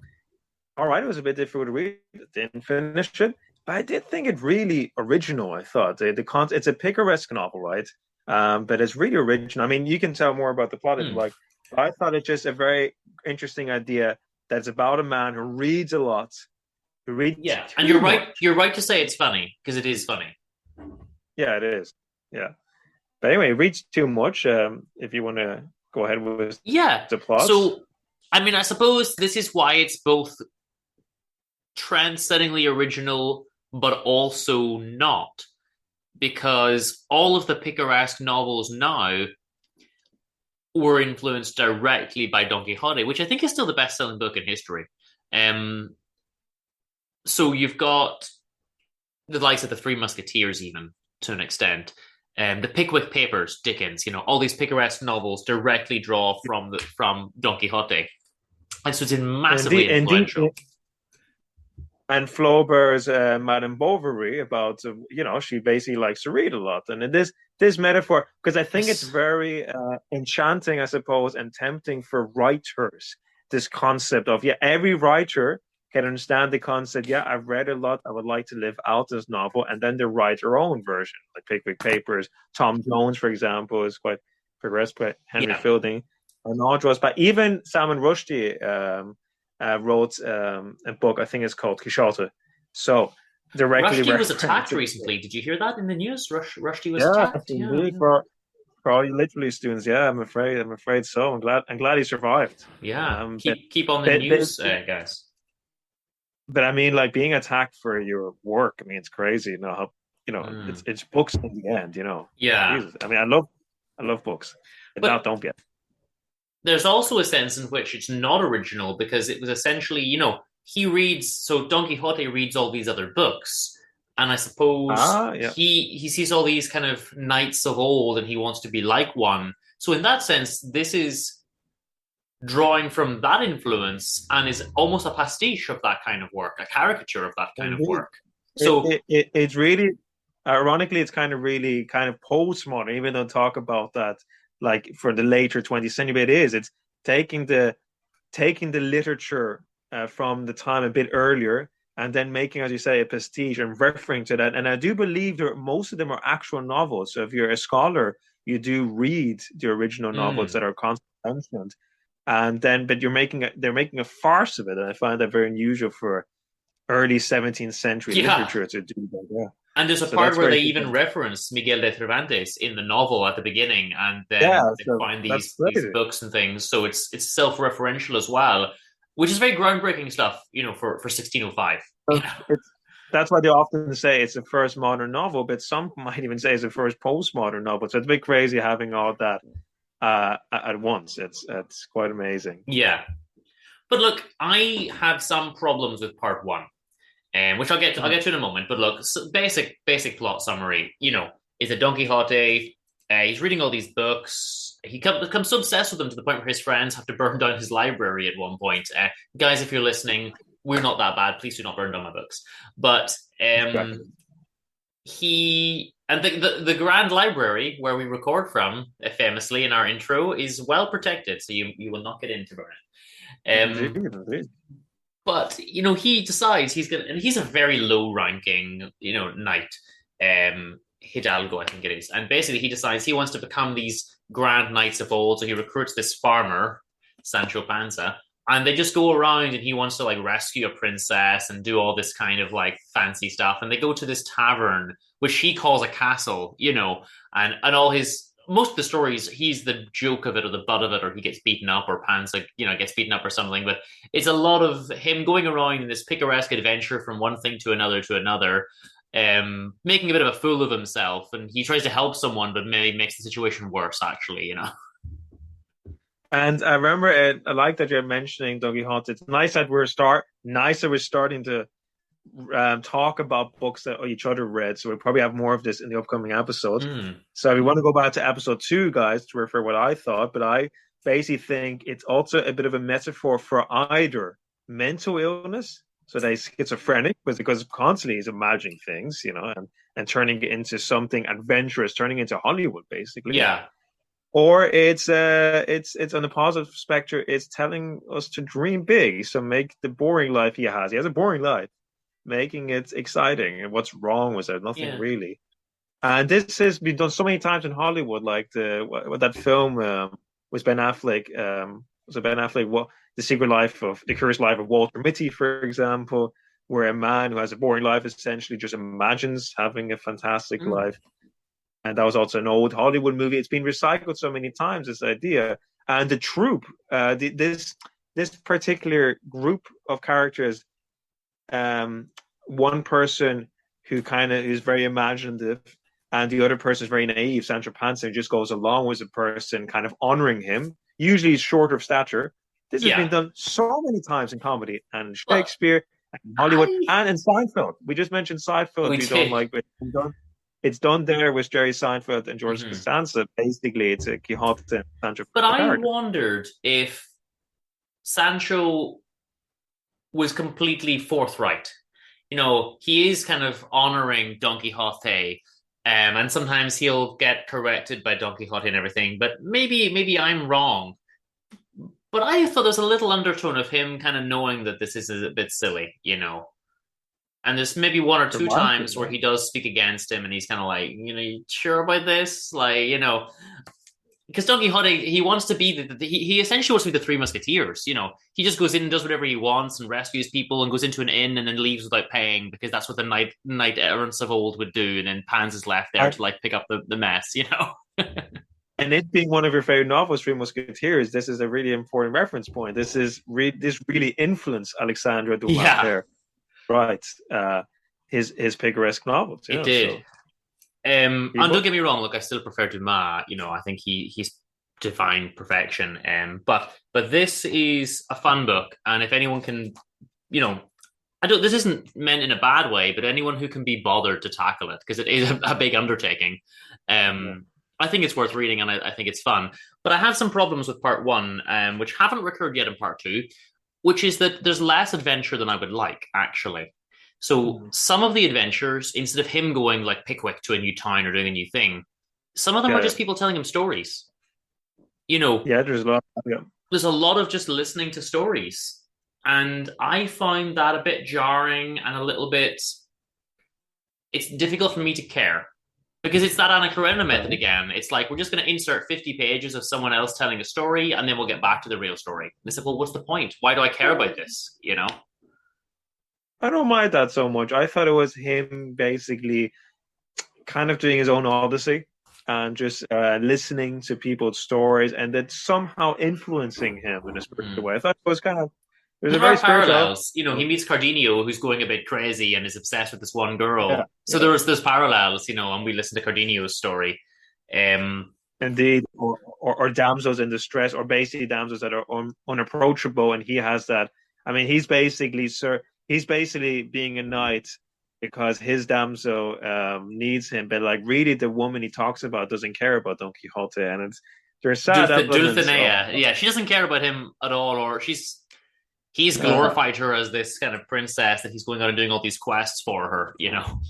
all right, it was a bit difficult to read. I didn't finish it, but I did think it really original. I thought it's a picaresque novel, right? But it's really original. I mean, you can tell more about the plot if you like. I thought it's just a very interesting idea that's about a man who reads a lot, You read Yeah, too and you're right. much. You're right to say it's funny because it is funny. Yeah, it is. Yeah. But anyway, read too much. If you want to go ahead with Yeah. the plots. So, I mean, I suppose this is why it's both transcendingly original, but also not, because all of the picaresque novels now were influenced directly by Don Quixote, which I think is still the best-selling book in history. So you've got the likes of the Three Musketeers, even to an extent. The Pickwick Papers, Dickens, all these picaresque novels directly draw from Don Quixote, and so it's massively influential. And Flaubert's Madame Bovary about, she basically likes to read a lot. And this metaphor, because I think it's very enchanting, I suppose, and tempting for writers, this concept of, every writer can understand the concept, I've read a lot, I would like to live out this novel, and then they write their own version, like Pickwick Papers. Tom Jones, for example, is quite progressed by Henry Fielding. And Audrey, but even Salman Rushdie wrote a book, I think it's called Quixote. So directly Rushdie was attacked recently. Did you hear that in the news? Rushdie was attacked. Indeed, for all you literary students. I'm afraid so. I'm glad he survived. Yeah, keep on the news, guys. But I mean, like, being attacked for your work, I mean, it's crazy. It's books in the end. Yeah. Jesus. I mean, I love books. But don't get. There's also a sense in which it's not original, because it was essentially, he reads, so Don Quixote reads all these other books, and I suppose he sees all these kind of knights of old, and he wants to be like one. So in that sense, this is drawing from that influence and is almost a pastiche of that kind of work, a caricature of that kind of work. So it's really, ironically, it's kind of postmodern, even though talk about that, like, for the later 20th century, but it's taking the literature from the time a bit earlier, and then making, as you say, a pastiche and referring to that. And I do believe most of them are actual novels. So if you're a scholar, you do read the original novels that are constantly, and then, but they're making a farce of it, and I find that very unusual for early 17th century literature to do that. Yeah. And there's a part where they even reference Miguel de Cervantes in the novel at the beginning, and then they find these books and things. So it's self-referential as well, which is very groundbreaking stuff, for 1605. That's why they often say it's the first modern novel, but some might even say it's the first postmodern novel. So it's a bit crazy having all that at once. It's quite amazing. Yeah. But look, I have some problems with part one. Which I'll get to in a moment. But look, basic plot summary. Is a Don Quixote. He's reading all these books. He becomes so obsessed with them to the point where his friends have to burn down his library at one point. Guys, if you're listening, we're not that bad. Please do not burn down my books. But he and the Grand Library, where we record from, famously in our intro, is well protected, so you will not get in to burn it. Indeed. But he decides he's a very low-ranking knight, Hidalgo, I think it is, and basically he decides he wants to become these grand knights of old. So he recruits this farmer, Sancho Panza, and they just go around, and he wants to like rescue a princess and do all this kind of like fancy stuff. And they go to this tavern, which he calls a castle, and all his. Most of the stories, he's the joke of it or the butt of it, or he gets beaten up, or Panza, gets beaten up or something. But it's a lot of him going around in this picaresque adventure from one thing to another, making a bit of a fool of himself. And he tries to help someone, but maybe makes the situation worse, actually, And I remember, I like that you're mentioning Don Quixote. It's nice that we're starting to talk about books that each other read, so we'll probably have more of this in the upcoming episode. So we want to go back to episode 2, guys, to refer what I thought, but I basically think it's also a bit of a metaphor for either mental illness, so that he's schizophrenic, because constantly he's imagining things, and turning it into something adventurous, turning into Hollywood, basically. Or it's on the positive spectrum, it's telling us to dream big, so make the boring life he has a boring life, making it exciting. And what's wrong with it? Nothing really. And this has been done so many times in Hollywood, like that film was Ben Affleck. Was it Ben Affleck? The Curious Life of Walter Mitty, for example. where a man who has a boring life essentially just imagines having a fantastic life. And that was also an old Hollywood movie. It's been recycled so many times, this idea. And the troupe, this particular group of characters, one person who kind of is very imaginative, and the other person is very naive. Sancho Panza just goes along with the person, kind of honoring him. Usually he's shorter of stature. This has been done so many times in comedy and Shakespeare and Hollywood and in Seinfeld. We just mentioned Seinfeld. We don't like it. It's done there with Jerry Seinfeld and George Costanza. Basically, it's a Quixote and Sancho. But I wondered if Sancho was completely forthright. You know, he is kind of honoring Don Quixote, and sometimes he'll get corrected by Don Quixote and everything. But maybe I'm wrong. But I thought there's a little undertone of him kind of knowing that this is a bit silly, you know. And there's maybe one or two times where he does speak against him, and he's kind of like, you know, you sure about this? Like, you know, because Don Quixote, he wants to be he essentially wants to be the Three Musketeers. You know, he just goes in and does whatever he wants and rescues people and goes into an inn and then leaves without paying, because that's what the knight errants of old would do. And then Pans is left there to like pick up the mess, you know. And it being one of your favorite novels, Three Musketeers, this is a really important reference point. This really influenced Alexandre Dumas there. Right, his picaresque novels. It did. So. And don't get me wrong. Look, I still prefer Dumas. You know, I think he's divine perfection. But this is a fun book, and if anyone can, you know, this isn't meant in a bad way, but anyone who can be bothered to tackle it, because it is a big undertaking. I think it's worth reading, and I think it's fun. But I have some problems with part one, which haven't recurred yet in part two, which is that there's less adventure than I would like, actually. So some of the adventures, instead of him going like Pickwick to a new town or doing a new thing, some of them are just people telling him stories. You know, there's a lot. There's a lot of just listening to stories. And I find that a bit jarring and a little bit, it's difficult for me to care. Because it's that Anna Karenina method again. It's like, we're just going to insert 50 pages of someone else telling a story, and then we'll get back to the real story. And it's like, well, what's the point? Why do I care about this? You know? I don't mind that so much. I thought it was him basically kind of doing his own odyssey and just listening to people's stories, and then somehow influencing him in a spiritual way. I thought it was kind of, there's a very parallels. You know, he meets Cardenio, who's going a bit crazy and is obsessed with this one girl. So there's parallels, you know, and we listen to Cardenio's story. Indeed, or damsels in distress, or basically damsels that are unapproachable, and he has that. I mean, he's basically being a knight because his damsel needs him, but like really, the woman he talks about doesn't care about Don Quixote, and there's sad Dulcinea. Yeah, she doesn't care about him at all, or he's glorified her as this kind of princess that he's going out and doing all these quests for her, you know.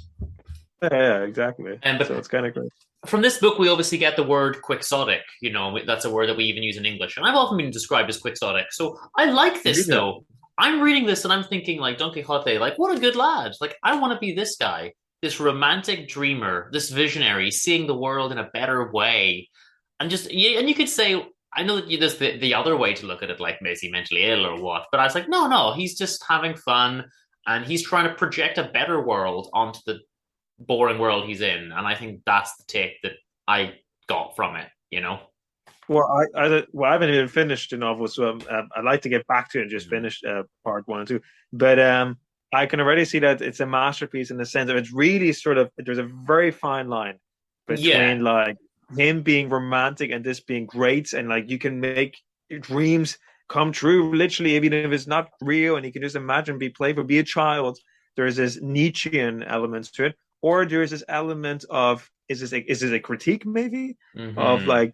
Yeah, exactly. So it's kind of great. From this book, we obviously get the word quixotic. You know, that's a word that we even use in English, and I've often been described as quixotic. So I like this, though. I'm reading this and I'm thinking, like, Don Quixote, like, what a good lad. Like, I want to be this guy, this romantic dreamer, this visionary, seeing the world in a better way. And you could say, I know that there's the other way to look at it, like, is he mentally ill or what? But I was like, no, he's just having fun, and he's trying to project a better world onto the boring world he's in. And I think that's the take that I got from it, you know? Well, I haven't even finished the novel, so I'd like to get back to it and just finish part 1 and 2. But I can already see that it's a masterpiece in the sense of it's really sort of, there's a very fine line between like him being romantic and this being great, and like you can make dreams come true literally even if it's not real, and you can just imagine, be playful, be a child. There's this Nietzschean element to it, or there's this element of is this a critique maybe of like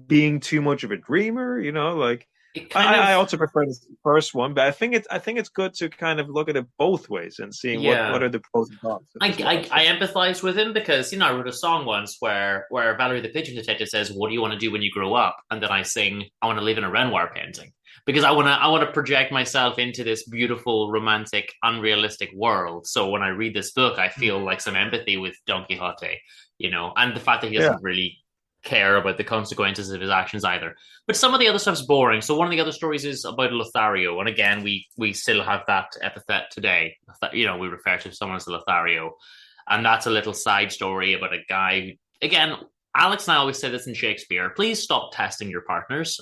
being too much of a dreamer, you know, like I also prefer the first one, but I think it's good to kind of look at it both ways and seeing what are the pros and cons. I empathize with him because, you know, I wrote a song once where Valerie the Pigeon Detective says, "What do you want to do when you grow up?" And then I sing, "I want to live in a Renoir painting," because I want to project myself into this beautiful, romantic, unrealistic world. So when I read this book, I feel like some empathy with Don Quixote, you know, and the fact that he doesn't really care about the consequences of his actions either. But some of the other stuff's boring. So one of the other stories is about Lothario, and again, we still have that epithet today. We refer to someone as a Lothario, and that's a little side story about a guy. Again, Alex and I always say this in Shakespeare: please stop testing your partners.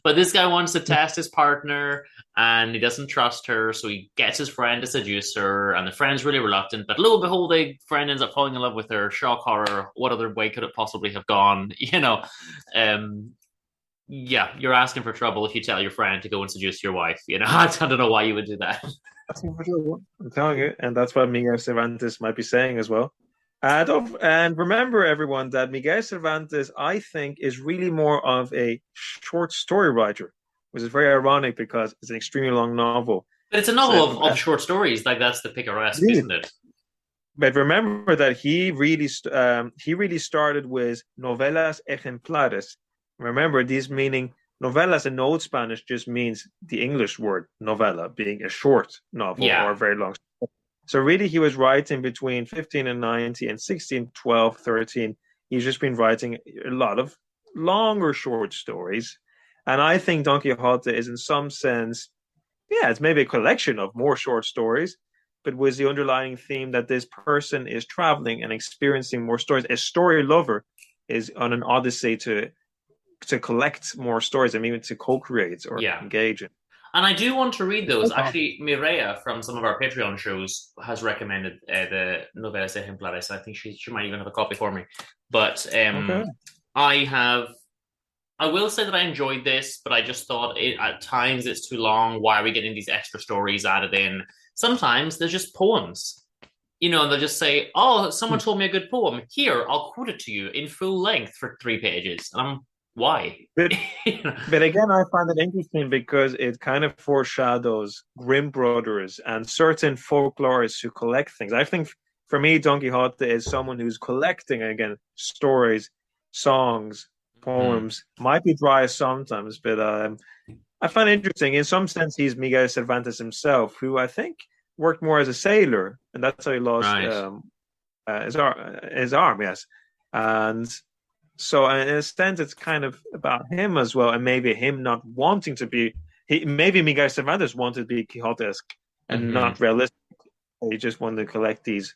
But this guy wants to test his partner, and he doesn't trust her, so he gets his friend to seduce her, and the friend's really reluctant. But lo and behold, the friend ends up falling in love with her. Shock horror. What other way could it possibly have gone? Yeah, you're asking for trouble if you tell your friend to go and seduce your wife. I don't know why you would do that. I'm telling you, and that's what Miguel Cervantes might be saying as well. And remember, everyone, that Miguel Cervantes, I think, is really more of a short story writer, which is very ironic because it's an extremely long novel. But it's a novel of short stories. Like, that's the picaresque, isn't it? But remember that he really started with novelas ejemplares. Remember, these meaning novelas in Old Spanish just means the English word novella, being a short novel or a very long story. So really, he was writing between 1590 and 1612, 13. He's just been writing a lot of longer short stories. And I think Don Quixote is in some sense, it's maybe a collection of more short stories, but with the underlying theme that this person is traveling and experiencing more stories. A story lover is on an odyssey to collect more stories and even to co-create or engage in. And I do want to read those. Actually, Mireia from some of our Patreon shows has recommended the Novelas Ejemplares. I think she might even have a copy for me. But I will say that I enjoyed this, but I just thought at times it's too long. Why are we getting these extra stories added in? Sometimes they're just poems. And they'll just say, oh, someone told me a good poem. Here, I'll quote it to you in full length for 3 pages. And why? But again, I find it interesting because it kind of foreshadows Grimm brothers and certain folklorists who collect things. I think for me, Don Quixote is someone who's collecting, again, stories, songs, poems. Might be dry sometimes, but I find it interesting. In some sense, he's Miguel Cervantes himself, who I think worked more as a sailor, and that's how he lost his arm, yes. And so in a sense, it's kind of about him as well, and maybe him not wanting to be. Maybe Miguel Cervantes wanted to be Quixotesque and not realistic. He just wanted to collect these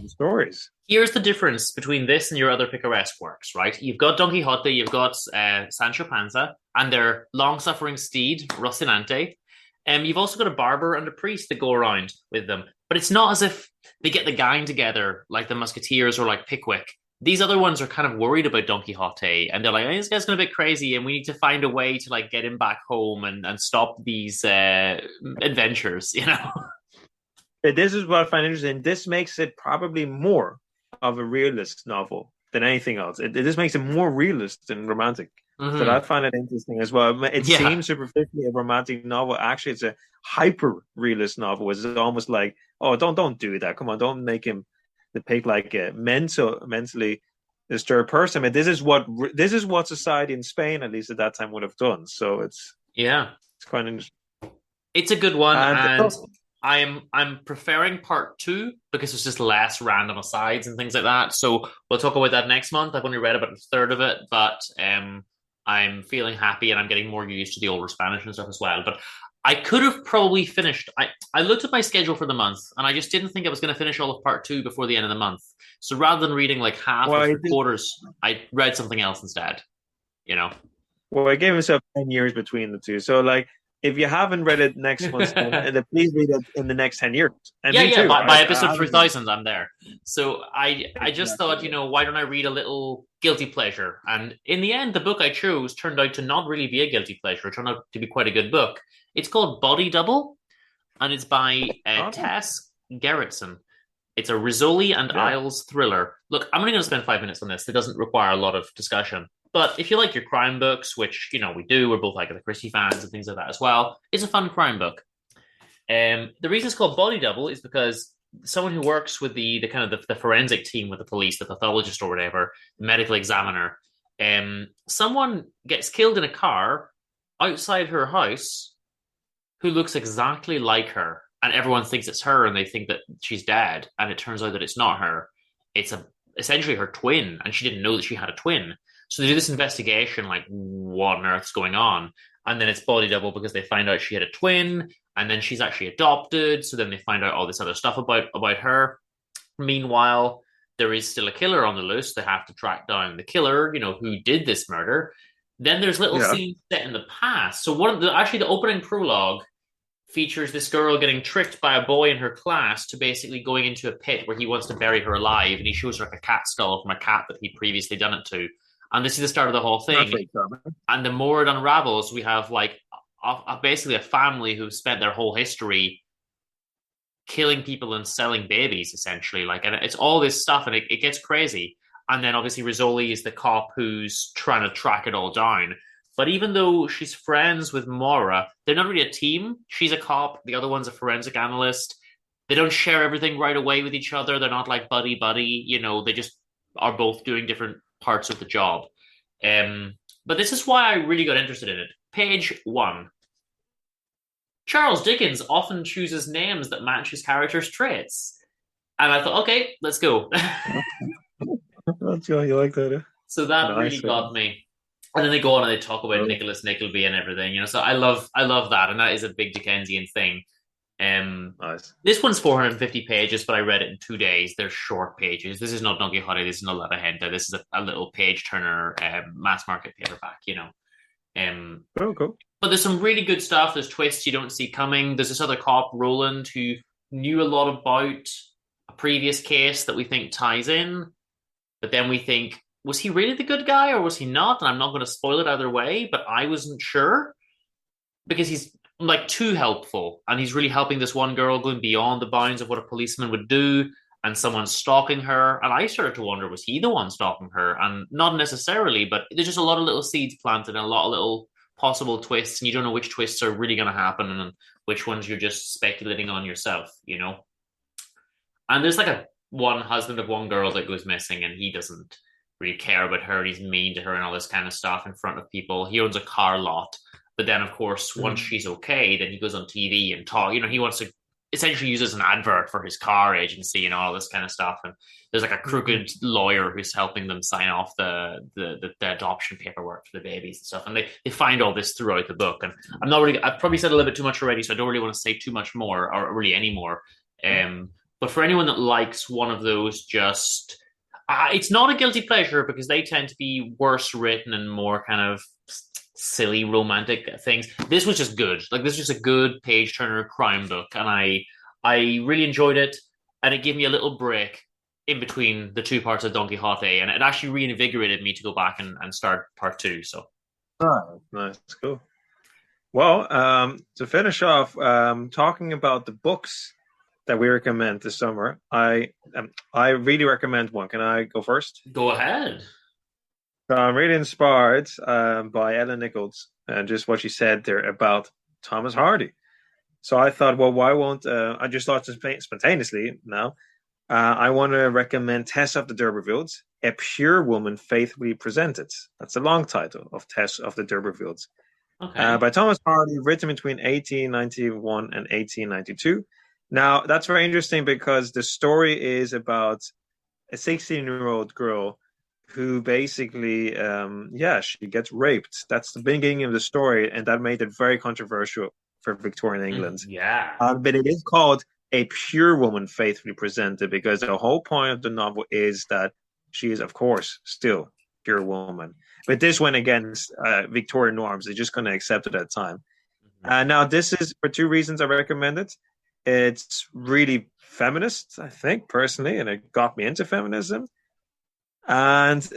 stories. Here's the difference between this and your other picaresque works, right? You've got Don Quixote, you've got Sancho Panza, and their long-suffering steed, Rocinante. You've also got a barber and a priest that go around with them. But it's not as if they get the gang together like the Musketeers or like Pickwick. These other ones are kind of worried about Don Quixote, and they're like, hey, this guy's going a bit crazy, and we need to find a way to like get him back home and stop these adventures, But this is what I find interesting. This makes it probably more of a realist novel than anything else. This makes it more realist than romantic. So I find it interesting as well. It seems superficially a romantic novel. Actually, it's a hyper-realist novel. It's almost like, oh, don't do that. Come on, don't make him depict like a mentally disturbed person. But this is what society in Spain, at least at that time, would have done. So it's quite interesting. It's a good one, and I'm preferring part 2 because it's just less random asides and things like that. So we'll talk about that next month. I've only read about a third of it, but I'm feeling happy and I'm getting more used to the older Spanish and stuff as well. But I could have probably finished. I looked at my schedule for the month and I just didn't think I was going to finish all of part 2 before the end of the month. So rather than reading like half or 3/4, I read something else instead. Well, I gave myself 10 years between the two. So like, if you haven't read it next month, then please read it in the next 10 years. And by episode 3000, I'm there. So I just thought, why don't I read a little guilty pleasure? And in the end, the book I chose turned out to not really be a guilty pleasure. It turned out to be quite a good book. It's called Body Double, and it's by Tess Gerritsen. It's a Rizzoli and Isles thriller. Look, I'm only going to spend 5 minutes on this. It doesn't require a lot of discussion. But if you like your crime books, which, we do, we're both like the Christie fans and things like that as well, it's a fun crime book. The reason it's called Body Double is because someone who works with the kind of the forensic team with the police, the pathologist or whatever, the medical examiner, someone gets killed in a car outside her house who looks exactly like her. And everyone thinks it's her and they think that she's dead. And it turns out that it's not her. It's a essentially her twin, and she didn't know that she had a twin. So they do this investigation, like, what on earth's going on? And then it's body double because they find out she had a twin, and then she's actually adopted. So then they find out all this other stuff about her. Meanwhile, there is still a killer on the loose. They have to track down the killer, who did this murder. Then there's little scenes set in the past. So the opening prologue features this girl getting tricked by a boy in her class to basically going into a pit where he wants to bury her alive, and he shows her like a cat skull from a cat that he'd previously done it to. And this is the start of the whole thing. And the more it unravels, we have like basically a family who've spent their whole history killing people and selling babies, essentially. And it's all this stuff, and it gets crazy. And then obviously Rizzoli is the cop who's trying to track it all down. But even though she's friends with Maura, they're not really a team. She's a cop. The other one's a forensic analyst. They don't share everything right away with each other. They're not like buddy-buddy. They just are both doing different parts of the job. But this is why I really got interested in it. Page 1. Charles Dickens often chooses names that match his character's traits. And I thought, okay, let's go. That's good. You like that, eh? So that really got me. And then they go on and they talk about Nicholas Nickleby and everything, So I love that, and that is a big Dickensian thing. Nice. This one's 450 pages, but I read it in 2 days. They're short pages. This is not Don Quixote. This is not La Regenta. This is a little page turner, mass market paperback. Cool. But there's some really good stuff. There's twists you don't see coming. There's this other cop, Roland, who knew a lot about a previous case that we think ties in, but then we think, was he really the good guy or was he not? And I'm not going to spoil it either way, but I wasn't sure because he's like too helpful, and he's really helping this one girl going beyond the bounds of what a policeman would do, and someone's stalking her. And I started to wonder, was he the one stalking her? And not necessarily, but there's just a lot of little seeds planted and a lot of little possible twists, and you don't know which twists are really going to happen and which ones you're just speculating on yourself, And there's like one husband of one girl that goes missing, and he doesn't really care about her, and he's mean to her and all this kind of stuff in front of people. He owns a car lot, but then of course once she's okay, then he goes on TV and talk. He wants to essentially use as an advert for his car agency and all this kind of stuff. And there's like a crooked lawyer who's helping them sign off the adoption paperwork for the babies and stuff. And they find all this throughout the book. And I've probably said a little bit too much already, so I don't really want to say too much more or really any more. But for anyone that likes one of those, just it's not a guilty pleasure because they tend to be worse written and more kind of silly romantic things. This was just good. This was just a good page turner crime book, and I really enjoyed it, and it gave me a little break in between the two parts of Don Quixote, and it actually reinvigorated me to go back and start part 2. So nice, cool. Well, to finish off, talking about the books that we recommend this summer, I really recommend one. Can I go first? Go ahead. I'm really inspired by Ellen Nicols and just what she said there about Thomas Hardy. So I thought, well, why won't I just thought spontaneously now? I want to recommend Tess of the Derbyvilles, A Pure Woman Faithfully Presented. That's a long title of Tess of the Derbyvilles. Okay. By Thomas Hardy, written between 1891 and 1892. Now, that's very interesting because the story is about a 16-year-old girl who basically, she gets raped. That's the beginning of the story, and that made it very controversial for Victorian England. But it is called A Pure Woman Faithfully Presented because the whole point of the novel is that she is, of course, still pure woman. But this went against Victorian norms. They're just going to accept it at the time. Now, this is for 2 reasons I recommend it. It's really feminist, I think, personally, and it got me into feminism. And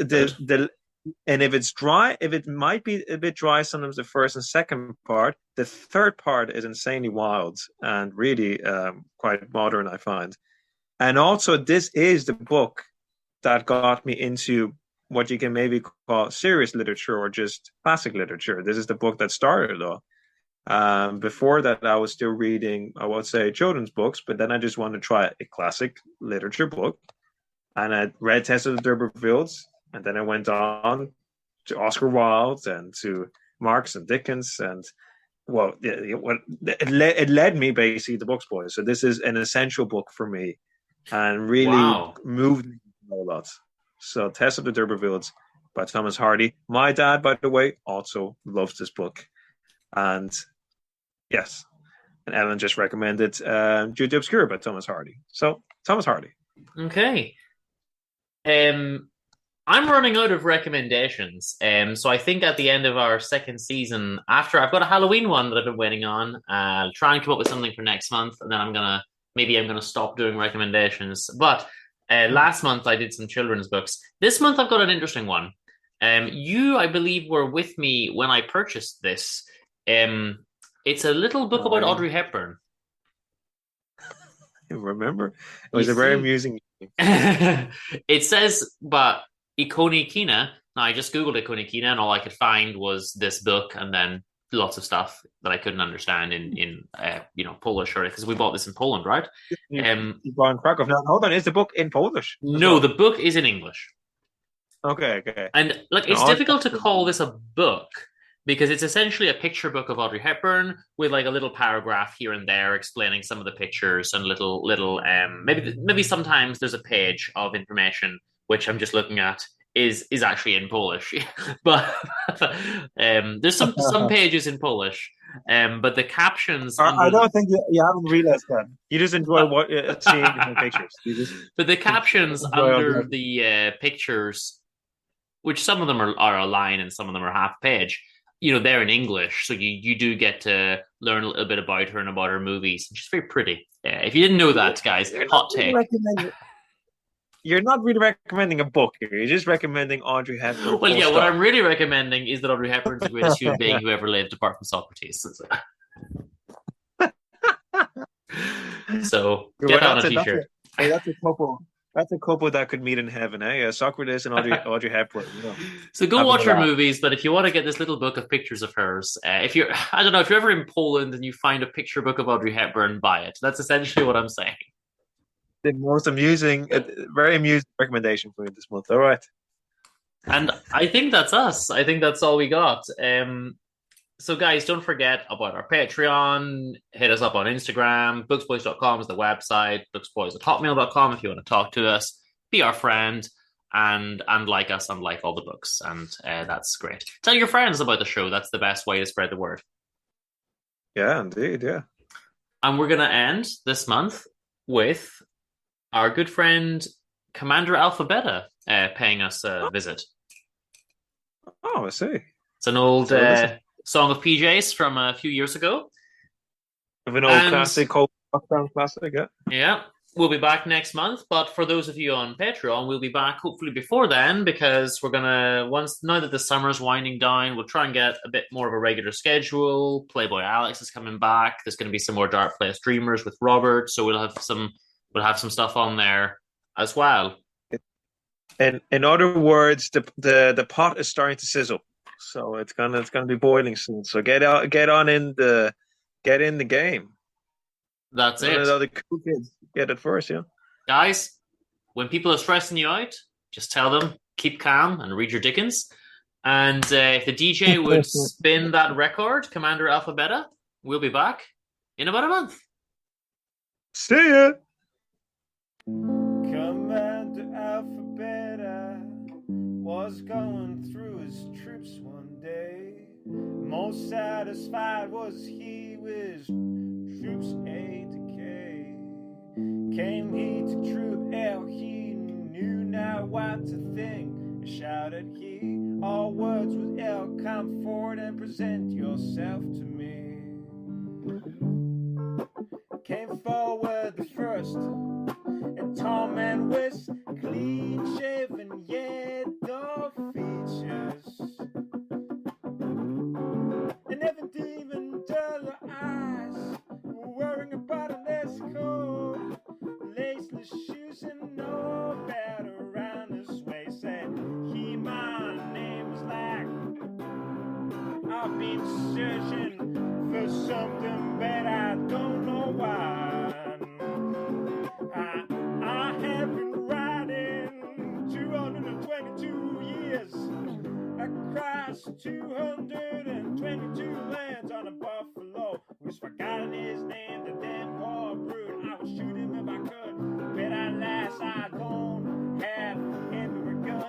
and if it's dry, if it might be a bit dry, sometimes the first and second part, the third part is insanely wild and really quite modern, I find. And also, this is the book that got me into what you can maybe call serious literature or just classic literature. This is the book that started it all. Before that, I was still reading, I would say, children's books, but then I just wanted to try a classic literature book. And I read Tess of the Derbyvilles, and then I went on to Oscar Wilde and to Marx and Dickens. And, well, it led me basically to Books Boys. So this is an essential book for me and really moved me a lot. So Tess of the Derbyvilles by Thomas Hardy. My dad, by the way, also loves this book. And yes, and Ellen just recommended Jude the Obscure by Thomas Hardy. So Thomas Hardy. Okay. I'm running out of recommendations. So I think at the end of our second season, after I've got a Halloween one that I've been waiting on, I'll try and come up with something for next month, and then I'm gonna stop doing recommendations. But last month I did some children's books. This month I've got an interesting one. You, I believe, were with me when I purchased this. It's a little book about Audrey Hepburn. You remember? It was very amusing. It says, but Ikone Kina. Now, I just Googled Ikone Kina, and all I could find was this book, and then lots of stuff that I couldn't understand in Polish, or because we bought this in Poland, right? You bought in Krakow. Now, hold on, is the book in Polish? No, the book is in English. Okay. And it's difficult to call this a book because it's essentially a picture book of Audrey Hepburn with like a little paragraph here and there explaining some of the pictures and little maybe sometimes there's a page of information which I'm just looking at is actually in Polish, but there's some pages in Polish, but the captions. I don't think you haven't realized that. You just enjoy seeing the pictures. But the captions under the pictures, which some of them are a line and some of them are half page, they're in English, so you do get to learn a little bit about her and about her movies. She's very pretty. If you didn't know that, guys, hot take. You're not really recommending a book here. You're just recommending Audrey Hepburn. Well, yeah, what I'm really recommending is that Audrey Hepburn's the greatest human being who ever lived, apart from Socrates. So get on a t-shirt. That's a couple that could meet in heaven, eh? Socrates and Audrey Hepburn. So go watch her movies, but if you want to get this little book of pictures of hers, if you're ever in Poland and you find a picture book of Audrey Hepburn, buy it. That's essentially what I'm saying. The most amusing, very amusing recommendation for you this month. All right. And I think that's us. I think that's all we got. So guys, don't forget about our Patreon. Hit us up on Instagram. Booksboys.com is the website. Booksboys@hotmail.com if you want to talk to us. Be our friend and like us and like all the books. And that's great. Tell your friends about the show. That's the best way to spread the word. Yeah, indeed. Yeah. And we're going to end this month with our good friend Commander Alphabeta paying us a visit. Oh, I see. It's an old song of PJ's from a few years ago. Of an old classic, cold lockdown classic, yeah. Yeah, we'll be back next month. But for those of you on Patreon, we'll be back hopefully before then, because we're gonna now that the summer's winding down, we'll try and get a bit more of a regular schedule. Playboy Alex is coming back. There's going to be some more Dark Place Dreamers with Robert, so we'll have some stuff on there as well. And in other words, the pot is starting to sizzle, so it's gonna be boiling soon. So get in the game. That's it. The cool kids get it first, yeah. Guys, when people are stressing you out, just tell them keep calm and read your Dickens. And if the DJ would spin that record, Commander Alphabeta, we'll be back in about a month. See ya. Commander Alphabeta was going through his troops one day. Most satisfied was he with troops A to K. Came he to troop L, he knew not what to think. Shouted he, all words with L, come forward and present yourself to me. Came forward the first, and tall man with clean shaven, yet no features, and never even dull eyes, wearing a bottomless coat, laceless shoes, and no belt around his waist. Said he, my name was Lack. I've been searching for something, but I don't know why. I have been riding 222 years across 222 lands on a buffalo who's forgotten his name. The damn poor brute, I would shoot him if I could, but alas I don't have ever a gun.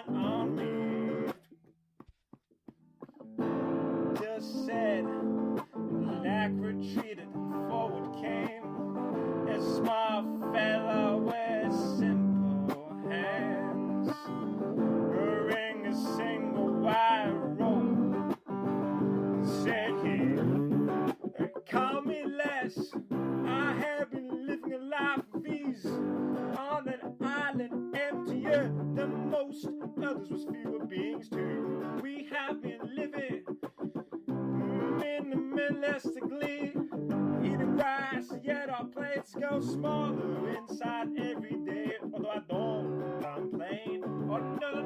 little smaller inside every day. Although I don't complain. Oh, no,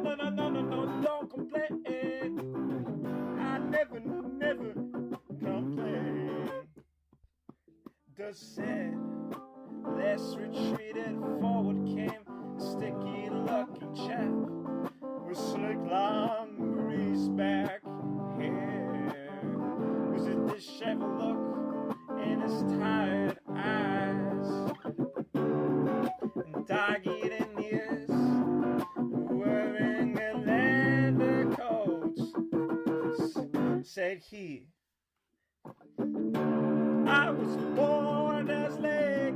don't complain. I never complain. The said, less retreated, forward came a sticky, lucky chap with slick, long, greased back hair. Was it disheveled look in his tired eyes and dog-eaten ears, wearing a leather coat? Said he, I was born as lake.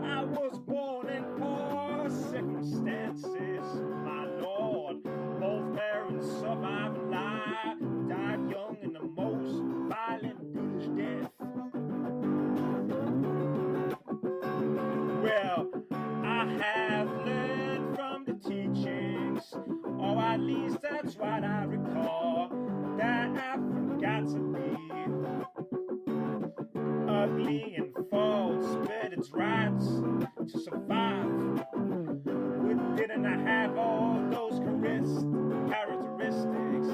I was born in poor circumstances, my lord. Both parents survived alive, died young in the most violent British death. Well, I have learned from the teachings, or at least that's what I recall, that I forgot to be ugly and false, but it's rights to survive. But didn't I have all those characteristics,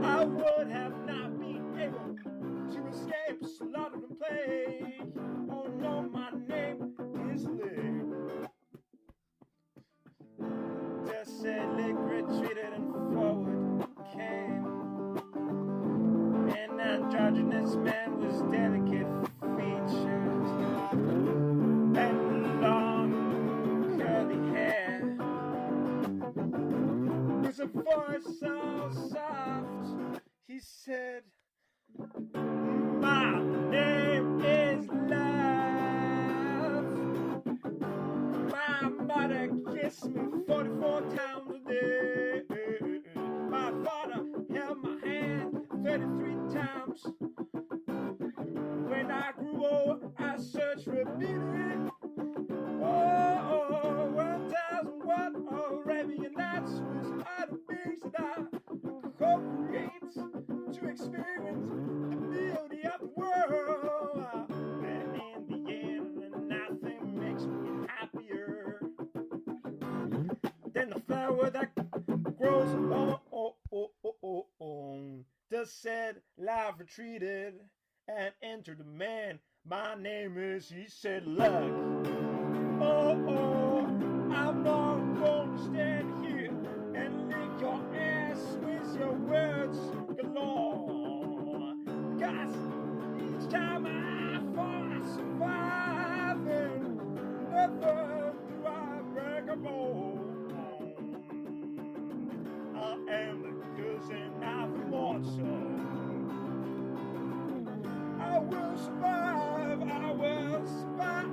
I would have not been able to escape slaughter and plague. Oh no, my name is Lick. Just said Lick retreated and forward came. An androgynous man was delicate features and long curly hair, with a voice so soft. He said, my name is Love. My mother kissed me 44 times a day. My father held my hand 33 times. When I grew old, I searched for meaning. Oh, 1,001 Arabian Nights was other things that I co-create to experience the beauty of the world. And in the end, nothing makes me happier than the flower that grows along. The said life retreated and entered the man. My name is, he said, Luck. Oh, I'm not going to stand here and lick your ass with your words galore. Because each time I fall, I survive, and never do I break a bone. I am the cousin of immortal. I will survive, I will survive.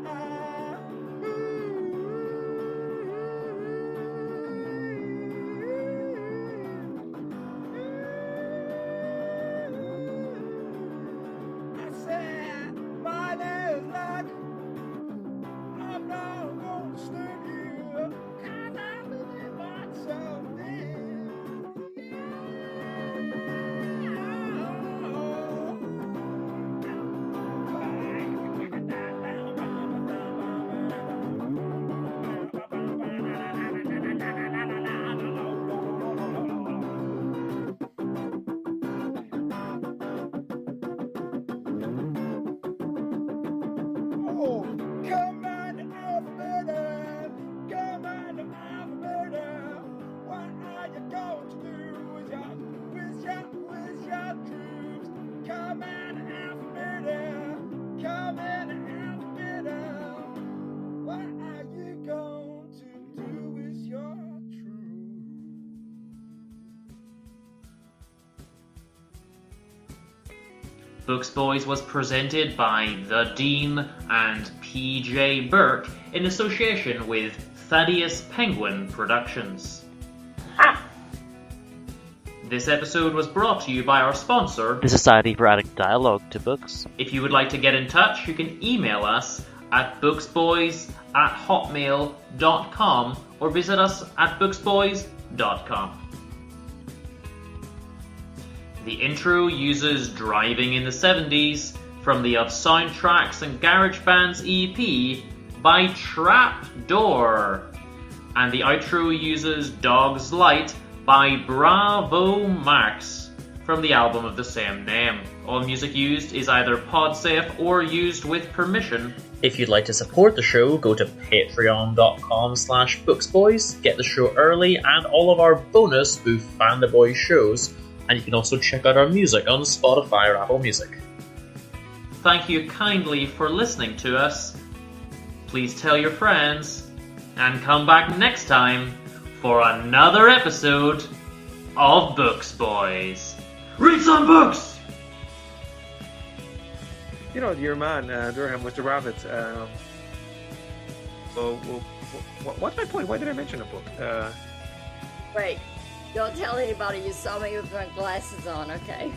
I said, my name is Luck. I'm not going to stand here, 'cause I believe myself. Books Boys was presented by The Dean and P.J. Burke in association with Thaddeus Penguin Productions. This episode was brought to you by our sponsor, the Society for Adding Dialogue to Books. If you would like to get in touch, you can email us at booksboys@hotmail.com or visit us at booksboys.com. The intro uses Driving in the 70s from the Of Soundtracks and Garage Bands EP by Trapdoor. And the outro uses Dog's Light by Bravo Max from the album of the same name. All music used is either pod-safe or used with permission. If you'd like to support the show, go to patreon.com/booksboys, get the show early and all of our bonus Spoof Fan the Boys shows, and you can also check out our music on Spotify or Apple Music. Thank you kindly for listening to us. Please tell your friends, and come back next time for another episode of Books Boys. Read some books! You know, your man, Durham, with the rabbit. What's my point? Why did I mention a book? Wait, don't tell anybody you saw me with my glasses on, okay?